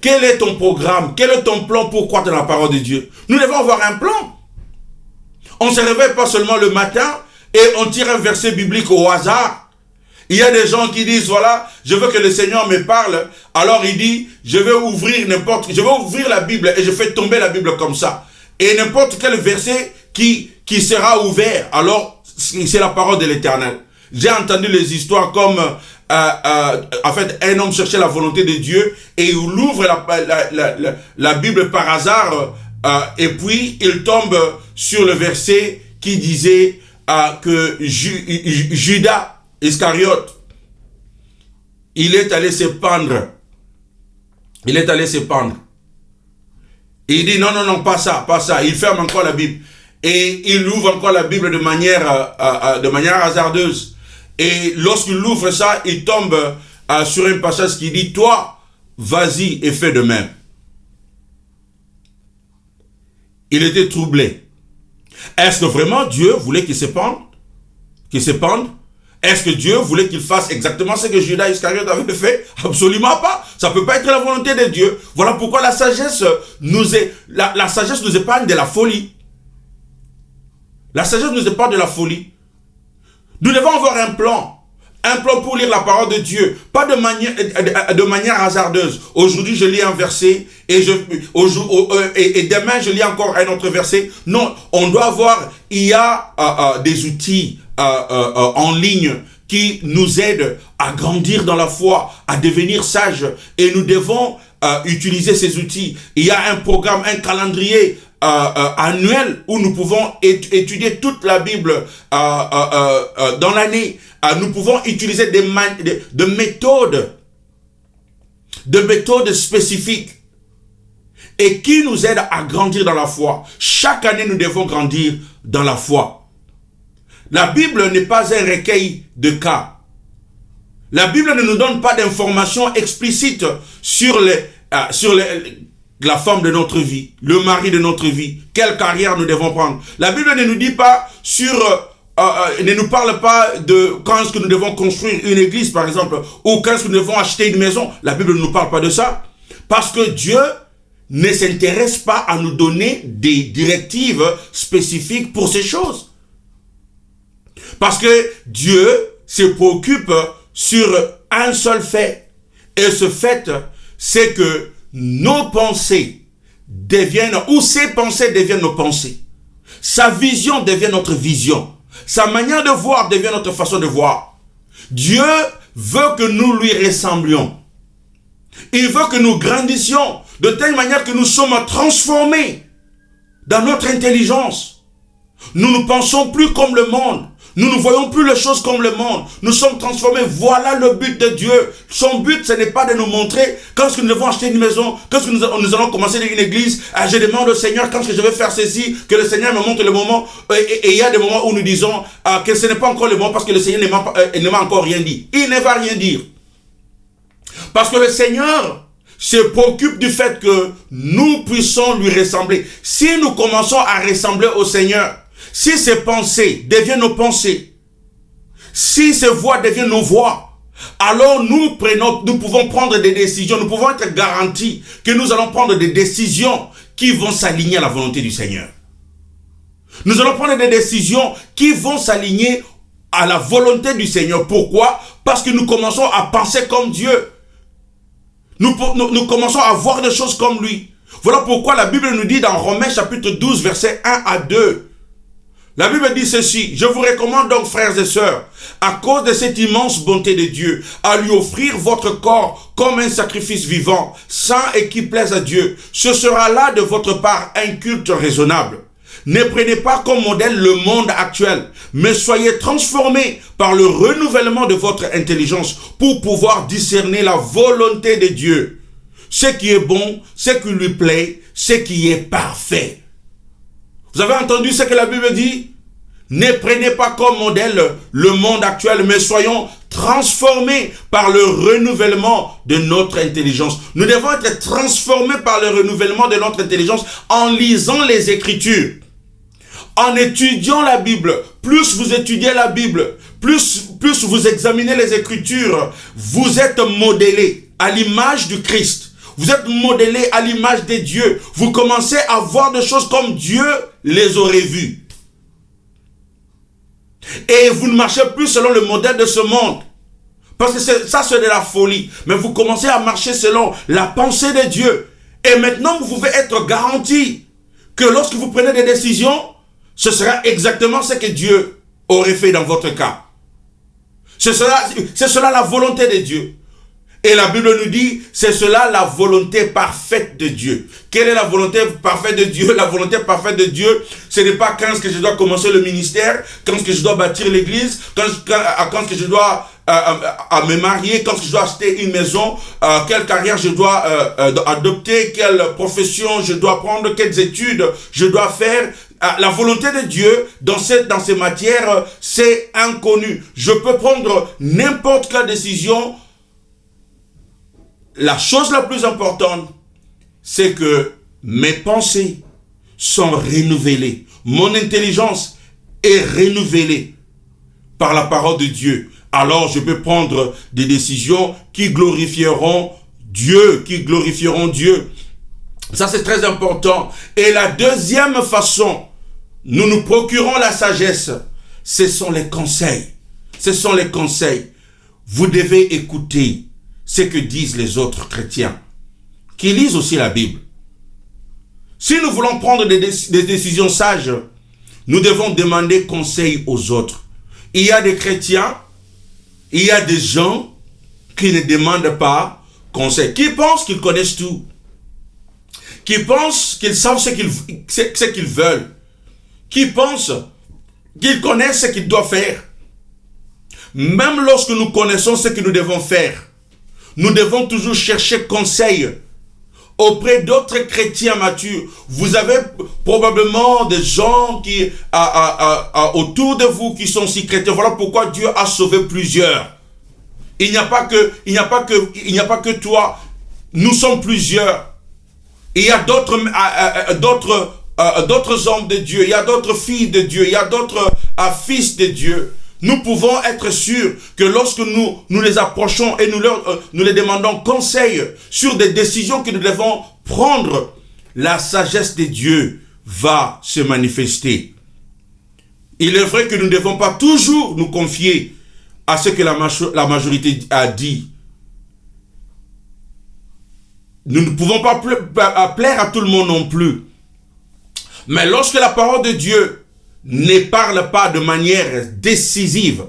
Quel est ton programme? Quel est ton plan pour croître dans la parole de Dieu? Nous devons avoir un plan. On ne se réveille pas seulement le matin et on tire un verset biblique au hasard. Il y a des gens qui disent, voilà, je veux que le Seigneur me parle. Alors il dit, je vais ouvrir la Bible et je fais tomber la Bible comme ça. Et n'importe quel verset qui sera ouvert, alors c'est la parole de l'Éternel. J'ai entendu les histoires comme, en fait, un homme cherchait la volonté de Dieu et il ouvre la Bible par hasard et puis il tombe sur le verset qui disait que Judas Iscariote, il est allé se pendre. Il est allé se pendre. Et il dit non, pas ça. Il ferme encore la Bible. Et il ouvre encore la Bible de manière hasardeuse. Et lorsqu'il ouvre ça, il tombe sur un passage qui dit, toi, vas-y et fais de même. Il était troublé. Est-ce que vraiment Dieu voulait qu'il se pende? Est-ce que Dieu voulait qu'il fasse exactement ce que Judas Iscariote avait fait? Absolument pas. Ça ne peut pas être la volonté de Dieu. Voilà pourquoi la sagesse nous épargne de la folie. La sagesse nous épargne de la folie. Nous devons avoir un plan un plan pour lire la parole de Dieu, pas de manière hasardeuse. Aujourd'hui, je lis un verset et demain, je lis encore un autre verset. Non, on doit avoir, il y a des outils en ligne qui nous aident à grandir dans la foi, à devenir sages, et nous devons utiliser ces outils. Il y a un programme, un calendrier annuel où nous pouvons étudier toute la Bible dans l'année. Nous pouvons utiliser des méthodes spécifiques et qui nous aident à grandir dans la foi. Chaque année, nous devons grandir dans la foi. La Bible n'est pas un recueil de cas. La Bible ne nous donne pas d'informations explicites sur la femme de notre vie, le mari de notre vie, quelle carrière nous devons prendre. La Bible ne nous dit pas ne nous parle pas de quand est-ce que nous devons construire une église, par exemple, ou quand est-ce que nous devons acheter une maison. La Bible ne nous parle pas de ça. Parce que Dieu ne s'intéresse pas à nous donner des directives spécifiques pour ces choses. Parce que Dieu se préoccupe sur un seul fait. Et ce fait, c'est que nos pensées deviennent, ou ses pensées deviennent nos pensées. Sa vision devient notre vision. Sa manière de voir devient notre façon de voir. Dieu veut que nous lui ressemblions. Il veut que nous grandissions de telle manière que nous sommes transformés dans notre intelligence. Nous ne pensons plus comme le monde. Nous ne voyons plus les choses comme le monde. Nous sommes transformés. Voilà le but de Dieu. Son but, ce n'est pas de nous montrer quand est-ce que nous devons acheter une maison, quand est-ce que nous allons commencer une église. Je demande au Seigneur quand est-ce que je vais faire ceci, que le Seigneur me montre le moment. Et il y a des moments où nous disons que ce n'est pas encore le moment parce que le Seigneur ne m'a encore rien dit. Il ne va rien dire. Parce que le Seigneur se préoccupe du fait que nous puissions lui ressembler. Si nous commençons à ressembler au Seigneur, si ses pensées deviennent nos pensées, si ses voix deviennent nos voix, alors nous pouvons prendre des décisions, nous pouvons être garantis que nous allons prendre des décisions qui vont s'aligner à la volonté du Seigneur. Nous allons prendre des décisions qui vont s'aligner à la volonté du Seigneur. Pourquoi? Parce que nous commençons à penser comme Dieu. Nous commençons à voir des choses comme lui. Voilà pourquoi la Bible nous dit dans Romains chapitre 12, versets 1 à 2. La Bible dit ceci: je vous recommande donc, frères et sœurs, à cause de cette immense bonté de Dieu, à lui offrir votre corps comme un sacrifice vivant, saint et qui plaise à Dieu. Ce sera là de votre part un culte raisonnable. Ne prenez pas comme modèle le monde actuel, mais soyez transformés par le renouvellement de votre intelligence pour pouvoir discerner la volonté de Dieu. Ce qui est bon, ce qui lui plaît, ce qui est parfait. Vous avez entendu ce que la Bible dit? Ne prenez pas comme modèle le monde actuel, mais soyons transformés par le renouvellement de notre intelligence. Nous devons être transformés par le renouvellement de notre intelligence en lisant les Écritures, en étudiant la Bible. Plus vous étudiez la Bible, plus vous examinez les Écritures, vous êtes modélés à l'image du Christ. Vous êtes modélés à l'image de Dieu. Vous commencez à voir des choses comme Dieu les aurait vues. Et vous ne marchez plus selon le modèle de ce monde. Parce que ça, c'est de la folie. Mais vous commencez à marcher selon la pensée de Dieu. Et maintenant, vous pouvez être garanti que lorsque vous prenez des décisions, ce sera exactement ce que Dieu aurait fait dans votre cas. C'est cela la volonté de Dieu. Et la Bible nous dit, c'est cela la volonté parfaite de Dieu. Quelle est la volonté parfaite de Dieu? La volonté parfaite de Dieu, ce n'est pas quand est-ce que je dois commencer le ministère, quand est-ce que je dois bâtir l'église, quand est-ce que je dois me marier, quand est-ce que je dois acheter une maison, quelle carrière je dois adopter, quelle profession je dois prendre, quelles études je dois faire. La volonté de Dieu dans ces matières, c'est inconnu. Je peux prendre n'importe quelle décision. La chose la plus importante, c'est que mes pensées sont renouvelées. Mon intelligence est renouvelée par la parole de Dieu. Alors je peux prendre des décisions qui glorifieront Dieu, Ça, c'est très important. Et la deuxième façon, nous nous procurons la sagesse. Ce sont les conseils. vous devez écouter ce que disent les autres chrétiens, qui lisent aussi la Bible. Si nous voulons prendre des décisions sages, nous devons demander conseil aux autres. Il y a des chrétiens, il y a des gens qui ne demandent pas conseil, qui pensent qu'ils connaissent tout, qui pensent qu'ils savent ce qu'ils veulent, qui pensent qu'ils connaissent ce qu'ils doivent faire. Même lorsque nous connaissons ce que nous devons faire, nous devons toujours chercher conseil auprès d'autres chrétiens matures. Vous avez probablement des gens qui autour de vous qui sont si chrétiens. Voilà pourquoi Dieu a sauvé plusieurs. Il n'y a pas que toi. Nous sommes plusieurs. Il y a d'autres hommes de Dieu. Il y a d'autres filles de Dieu. Il y a d'autres fils de Dieu. Nous pouvons être sûrs que lorsque nous les approchons et nous les demandons conseil sur des décisions que nous devons prendre, la sagesse de Dieu va se manifester. Il est vrai que nous ne devons pas toujours nous confier à ce que la majorité a dit. Nous ne pouvons pas plaire à tout le monde non plus. Mais lorsque la parole de Dieu ne parle pas de manière décisive,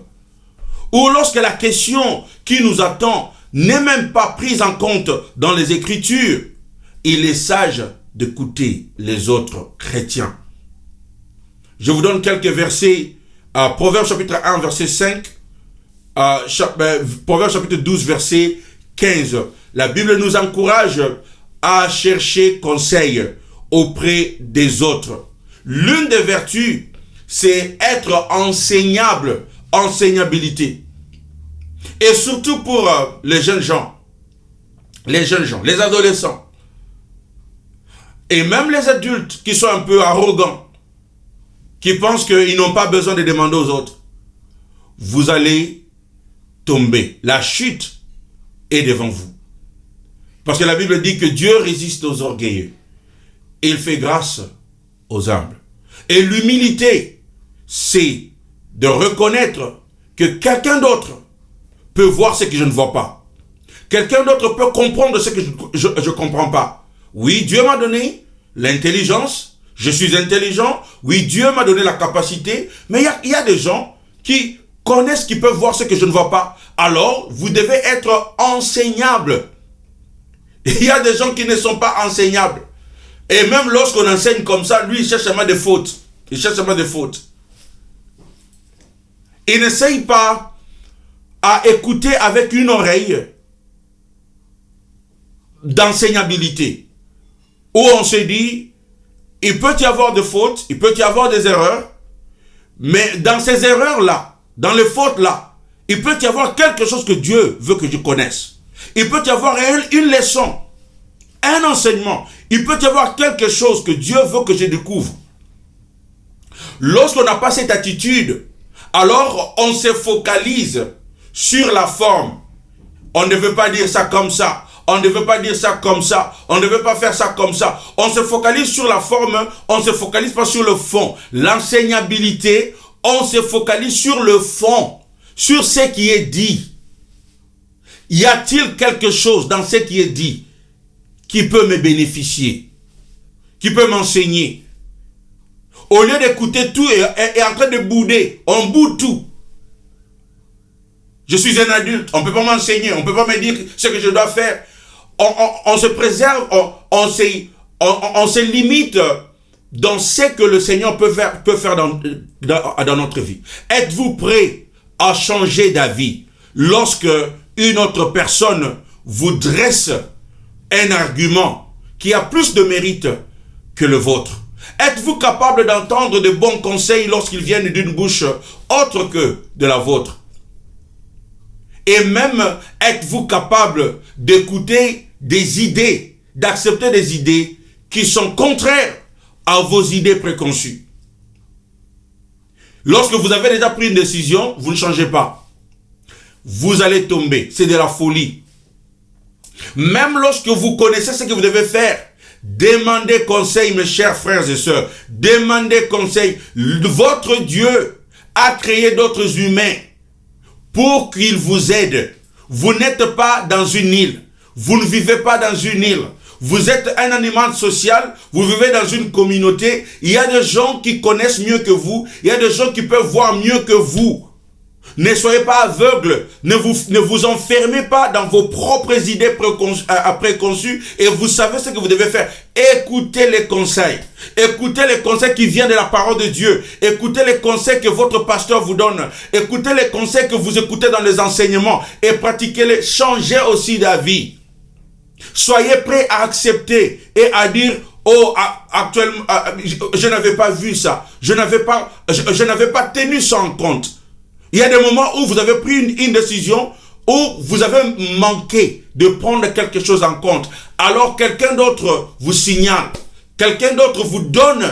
ou lorsque la question qui nous attend n'est même pas prise en compte dans les Écritures, il est sage d'écouter les autres chrétiens. Je vous donne quelques versets. Proverbes chapitre 1, verset 5. Proverbes chapitre 12, verset 15. La Bible nous encourage à chercher conseil auprès des autres. L'une des vertus, c'est être enseignable, enseignabilité. Et surtout pour les jeunes gens, les adolescents. Et même les adultes qui sont un peu arrogants, qui pensent qu'ils n'ont pas besoin de demander aux autres. Vous allez tomber. La chute est devant vous. Parce que la Bible dit que Dieu résiste aux orgueilleux. Et il fait grâce aux humbles. Et l'humilité, c'est de reconnaître que quelqu'un d'autre peut voir ce que je ne vois pas. Quelqu'un d'autre peut comprendre ce que je ne comprends pas. Oui, Dieu m'a donné l'intelligence, je suis intelligent. Oui, Dieu m'a donné la capacité. Mais il y a des gens qui connaissent, qui peuvent voir ce que je ne vois pas. Alors, vous devez être enseignable. Il y a des gens qui ne sont pas enseignables. Et même lorsqu'on enseigne comme ça, lui, il cherche seulement des fautes. Il cherche seulement des fautes. Il n'essaye pas à écouter avec une oreille d'enseignabilité. Où on se dit, il peut y avoir des fautes, il peut y avoir des erreurs, mais dans ces erreurs-là, dans les fautes-là, il peut y avoir quelque chose que Dieu veut que je connaisse. Il peut y avoir une leçon, un enseignement. Il peut y avoir quelque chose que Dieu veut que je découvre. Lorsqu'on n'a pas cette attitude, alors on se focalise sur la forme. On ne veut pas dire ça comme ça. On ne veut pas dire ça comme ça. On ne veut pas faire ça comme ça. On se focalise sur la forme. On ne se focalise pas sur le fond. L'enseignabilité, on se focalise sur le fond. Sur ce qui est dit. Y a-t-il quelque chose dans ce qui est dit qui peut me bénéficier, qui peut m'enseigner? Au lieu d'écouter tout et en train de bouder, on boude tout. Je suis un adulte, on ne peut pas m'enseigner, on ne peut pas me dire ce que je dois faire. On se préserve, on se limite dans ce que le Seigneur peut faire dans notre vie. Êtes-vous prêt à changer d'avis lorsque une autre personne vous dresse un argument qui a plus de mérite que le vôtre? Êtes-vous capable d'entendre de bons conseils lorsqu'ils viennent d'une bouche autre que de la vôtre? Et même, êtes-vous capable d'écouter des idées, d'accepter des idées qui sont contraires à vos idées préconçues? Lorsque vous avez déjà pris une décision, vous ne changez pas. Vous allez tomber. C'est de la folie. Même lorsque vous connaissez ce que vous devez faire, demandez conseil, mes chers frères et sœurs. Demandez conseil. Votre Dieu a créé d'autres humains pour qu'il vous aide. Vous n'êtes pas dans une île. Vous ne vivez pas dans une île. Vous êtes un animal social, vous vivez dans une communauté. Il y a des gens qui connaissent mieux que vous. Il y a des gens qui peuvent voir mieux que vous. Ne soyez pas aveugles. Ne vous enfermez pas dans vos propres idées préconçues et vous savez ce que vous devez faire. Écoutez les conseils. Écoutez les conseils qui viennent de la parole de Dieu. Écoutez les conseils que votre pasteur vous donne. Écoutez les conseils que vous écoutez dans les enseignements et pratiquez-les. Changez aussi d'avis. Soyez prêts à accepter et à dire: oh, actuellement, je n'avais pas vu ça. Je n'avais pas tenu ça en compte. Il y a des moments où vous avez pris une décision, où vous avez manqué de prendre quelque chose en compte. Alors quelqu'un d'autre vous signale, quelqu'un d'autre vous donne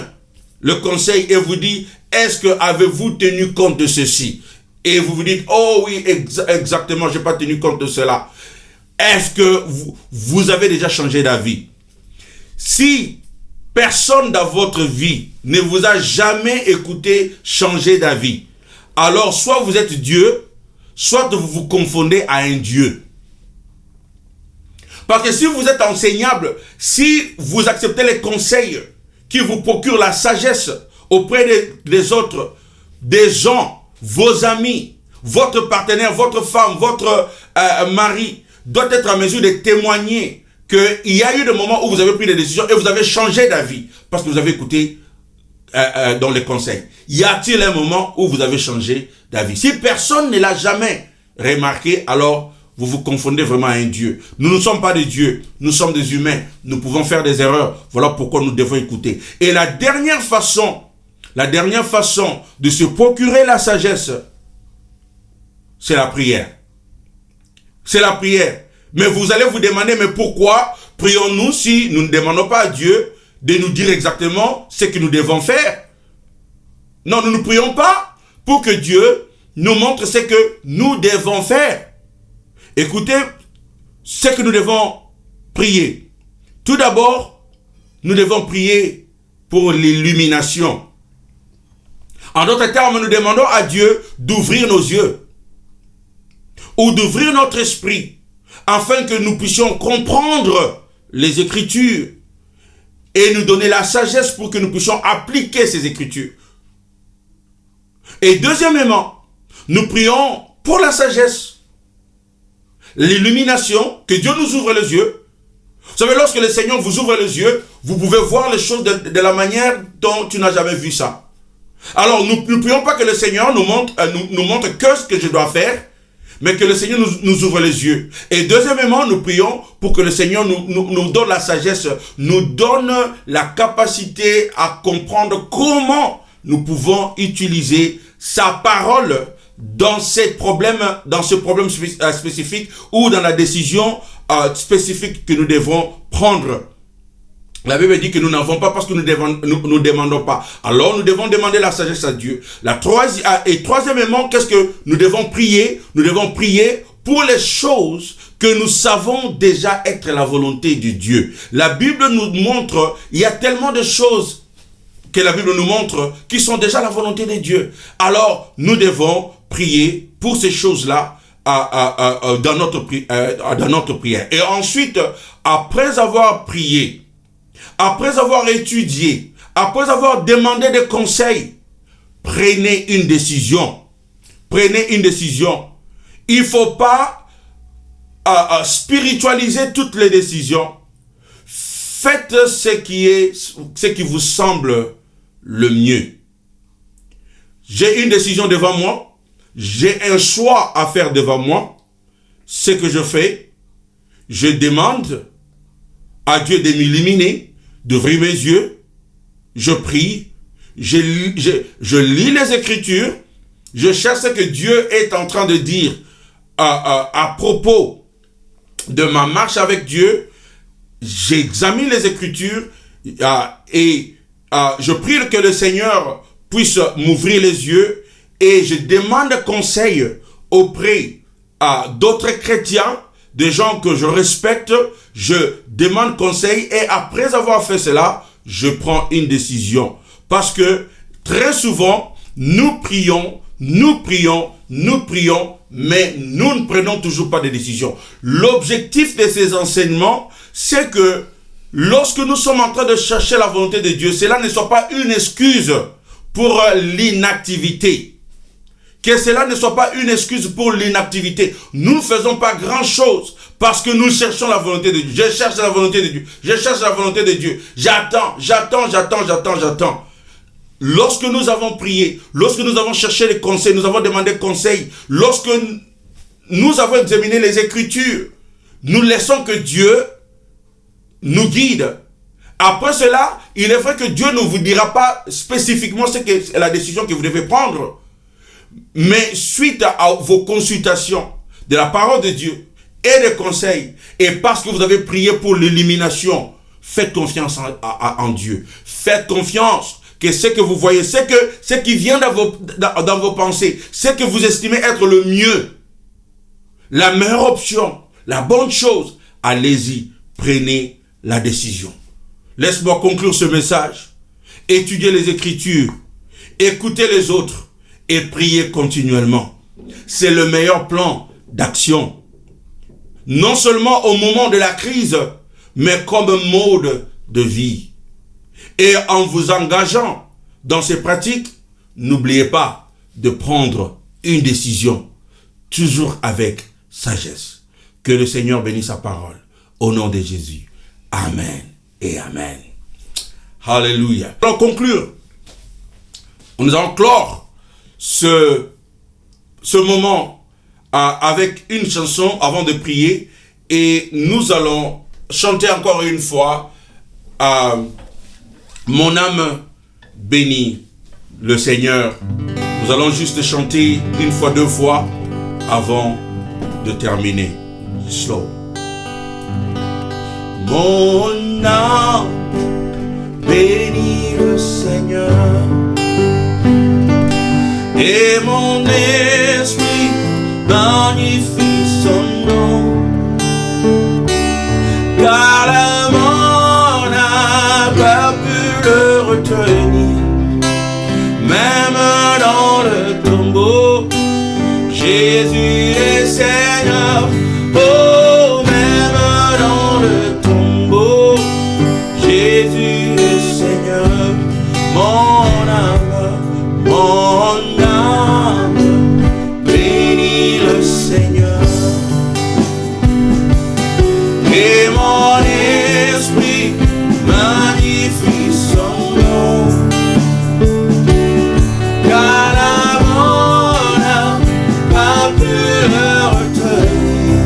le conseil et vous dit: est-ce que avez-vous tenu compte de ceci? Et vous vous dites: oh oui, exactement, je n'ai pas tenu compte de cela. Est-ce que vous avez déjà changé d'avis? Si personne dans votre vie ne vous a jamais écouté changer d'avis, alors soit vous êtes Dieu, soit vous vous confondez à un Dieu. Parce que si vous êtes enseignable, si vous acceptez les conseils qui vous procurent la sagesse auprès des autres, des gens, vos amis, votre partenaire, votre femme, votre mari, doit être en mesure de témoigner qu'il y a eu des moments où vous avez pris des décisions et vous avez changé d'avis parce que vous avez écouté dans les conseils. Y a-t-il un moment où vous avez changé d'avis? Si personne ne l'a jamais remarqué, alors vous vous confondez vraiment à un Dieu. Nous ne sommes pas des dieux, nous sommes des humains. Nous pouvons faire des erreurs. Voilà pourquoi nous devons écouter. Et la dernière façon de se procurer la sagesse, c'est la prière. C'est la prière. Mais vous allez vous demander: mais pourquoi prions-nous si nous ne demandons pas à Dieu de nous dire exactement ce que nous devons faire? Non, nous ne prions pas pour que Dieu nous montre ce que nous devons faire. Écoutez ce que nous devons prier. Tout d'abord, nous devons prier pour l'illumination. En d'autres termes, nous demandons à Dieu d'ouvrir nos yeux ou d'ouvrir notre esprit afin que nous puissions comprendre les Écritures et nous donner la sagesse pour que nous puissions appliquer ces Écritures. Et deuxièmement, nous prions pour la sagesse, l'illumination, que Dieu nous ouvre les yeux. Vous savez, lorsque le Seigneur vous ouvre les yeux, vous pouvez voir les choses de la manière dont tu n'as jamais vu ça. Alors, nous ne prions pas que le Seigneur nous montre que ce que je dois faire, mais que le Seigneur nous ouvre les yeux. Et deuxièmement, nous prions pour que le Seigneur nous donne la sagesse, nous donne la capacité à comprendre comment nous pouvons utiliser sa parole dans ce problème spécifique ou dans la décision spécifique que nous devons prendre. La Bible dit que nous n'avons pas parce que nous ne demandons pas. Alors nous devons demander la sagesse à Dieu. Et troisièmement, qu'est-ce que nous devons prier? Nous devons prier pour les choses que nous savons déjà être la volonté de Dieu. La Bible nous montre, il y a tellement de choses que la Bible nous montre qui sont déjà la volonté de Dieu. Alors nous devons prier pour ces choses-là dans notre prière. Et ensuite, après avoir prié, après avoir étudié, après avoir demandé des conseils, prenez une décision. Prenez une décision. Il ne faut pas spiritualiser toutes les décisions. Faites ce qui vous semble le mieux. J'ai une décision devant moi. J'ai un choix à faire devant moi. Ce que je fais, je demande à Dieu de m'illuminer, d'ouvrir mes yeux, je prie, je lis les Écritures, je cherche ce que Dieu est en train de dire à propos de ma marche avec Dieu, j'examine les Écritures et je prie que le Seigneur puisse m'ouvrir les yeux et je demande conseil auprès d'autres chrétiens, des gens que je respecte, je demande conseil et après avoir fait cela, je prends une décision. Parce que très souvent, nous prions nous prions, mais nous ne prenons toujours pas de décision. L'objectif de ces enseignements, c'est que lorsque nous sommes en train de chercher la volonté de Dieu, cela ne soit pas une excuse pour l'inactivité. Que cela ne soit pas une excuse pour l'inactivité. Nous ne faisons pas grand-chose parce que nous cherchons la volonté de Dieu. Je cherche la volonté de Dieu. Je cherche la volonté de Dieu. J'attends. Lorsque nous avons prié, lorsque nous avons cherché les conseils, nous avons demandé conseil, lorsque nous avons examiné les Écritures, nous laissons que Dieu nous guide. Après cela, il est vrai que Dieu ne vous dira pas spécifiquement ce que la décision que vous devez prendre. Mais suite à vos consultations de la parole de Dieu et des conseils, et parce que vous avez prié pour l'élimination, faites confiance en Dieu. Faites confiance que ce que vous voyez, ce qui vient dans vos pensées, ce que vous estimez être le mieux, la meilleure option, la bonne chose, allez-y, prenez la décision. Laisse-moi conclure ce message. Étudiez les Écritures, écoutez les autres, et prier continuellement. C'est le meilleur plan d'action. Non seulement au moment de la crise, mais comme mode de vie. Et en vous engageant dans ces pratiques, n'oubliez pas de prendre une décision, toujours avec sagesse. Que le Seigneur bénisse sa parole. Au nom de Jésus. Amen et Amen. Alléluia. Pour conclure, nous allons clore ce moment avec une chanson avant de prier, et nous allons chanter encore une fois Mon âme bénit le Seigneur. Nous allons juste chanter une fois, deux fois avant de terminer. Slow. Mon âme bénit le Seigneur, et mon esprit magnifie son nom, car la mort n'a pas pu le retenir. Même dans le tombeau, Jésus est Seigneur. Oh, même dans le tombeau, Jésus est Seigneur. Mon âme bénit le Seigneur, et mon esprit magnifie son nom, car la mort n'a pas pu le retenir.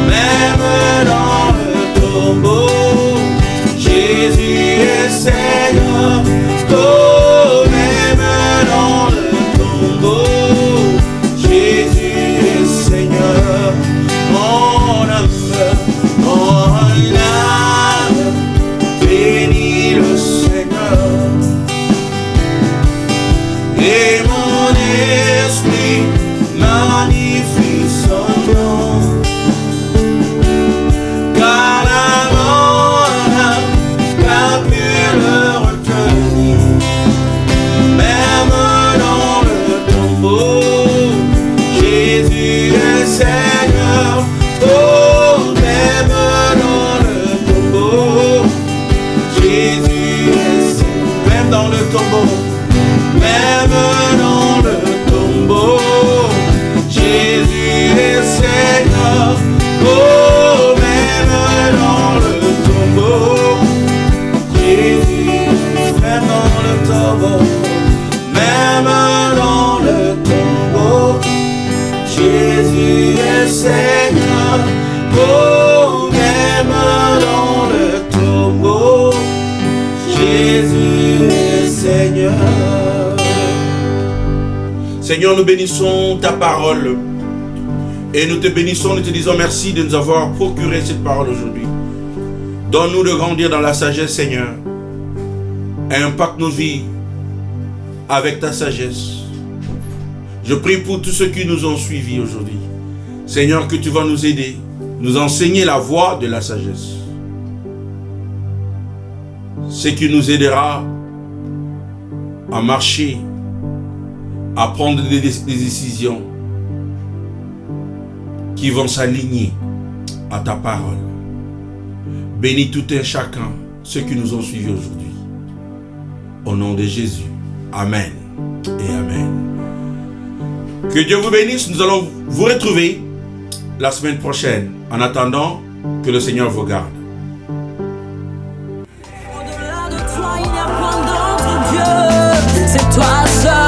Même dans le tombeau, Jésus est Seigneur. Oh, même dans le tombeau, Jésus est Seigneur. Mon âme bénit le Seigneur, et mon esprit magnifie son nom, car la mort n'a pas pu le retenir. Même dans le tombeau, Jésus est Seigneur. Oh, même dans le tombeau, Jésus est Seigneur. Même dans le tombeau, même dans le tombeau, Jésus est Seigneur. Oh, même dans le tombeau, Jésus, même dans le tombeau, même dans le tombeau, Jésus est Seigneur. Oh, même dans le tombeau, Jésus est Seigneur. Seigneur, nous bénissons ta parole et nous te bénissons, nous te disons merci de nous avoir procuré cette parole aujourd'hui. Donne-nous de grandir dans la sagesse, Seigneur, et impacte nos vies avec ta sagesse. Je prie pour tous ceux qui nous ont suivis aujourd'hui. Seigneur, que tu vas nous aider, nous enseigner la voie de la sagesse. Ce qui nous aidera à marcher à prendre des décisions qui vont s'aligner à ta parole. Bénis tout un chacun, ceux qui nous ont suivis aujourd'hui. Au nom de Jésus. Amen et Amen. Que Dieu vous bénisse. Nous allons vous retrouver la semaine prochaine. En attendant, que le Seigneur vous garde. Au-delà de toi, il n'y a point d'autre Dieu. C'est toi seul.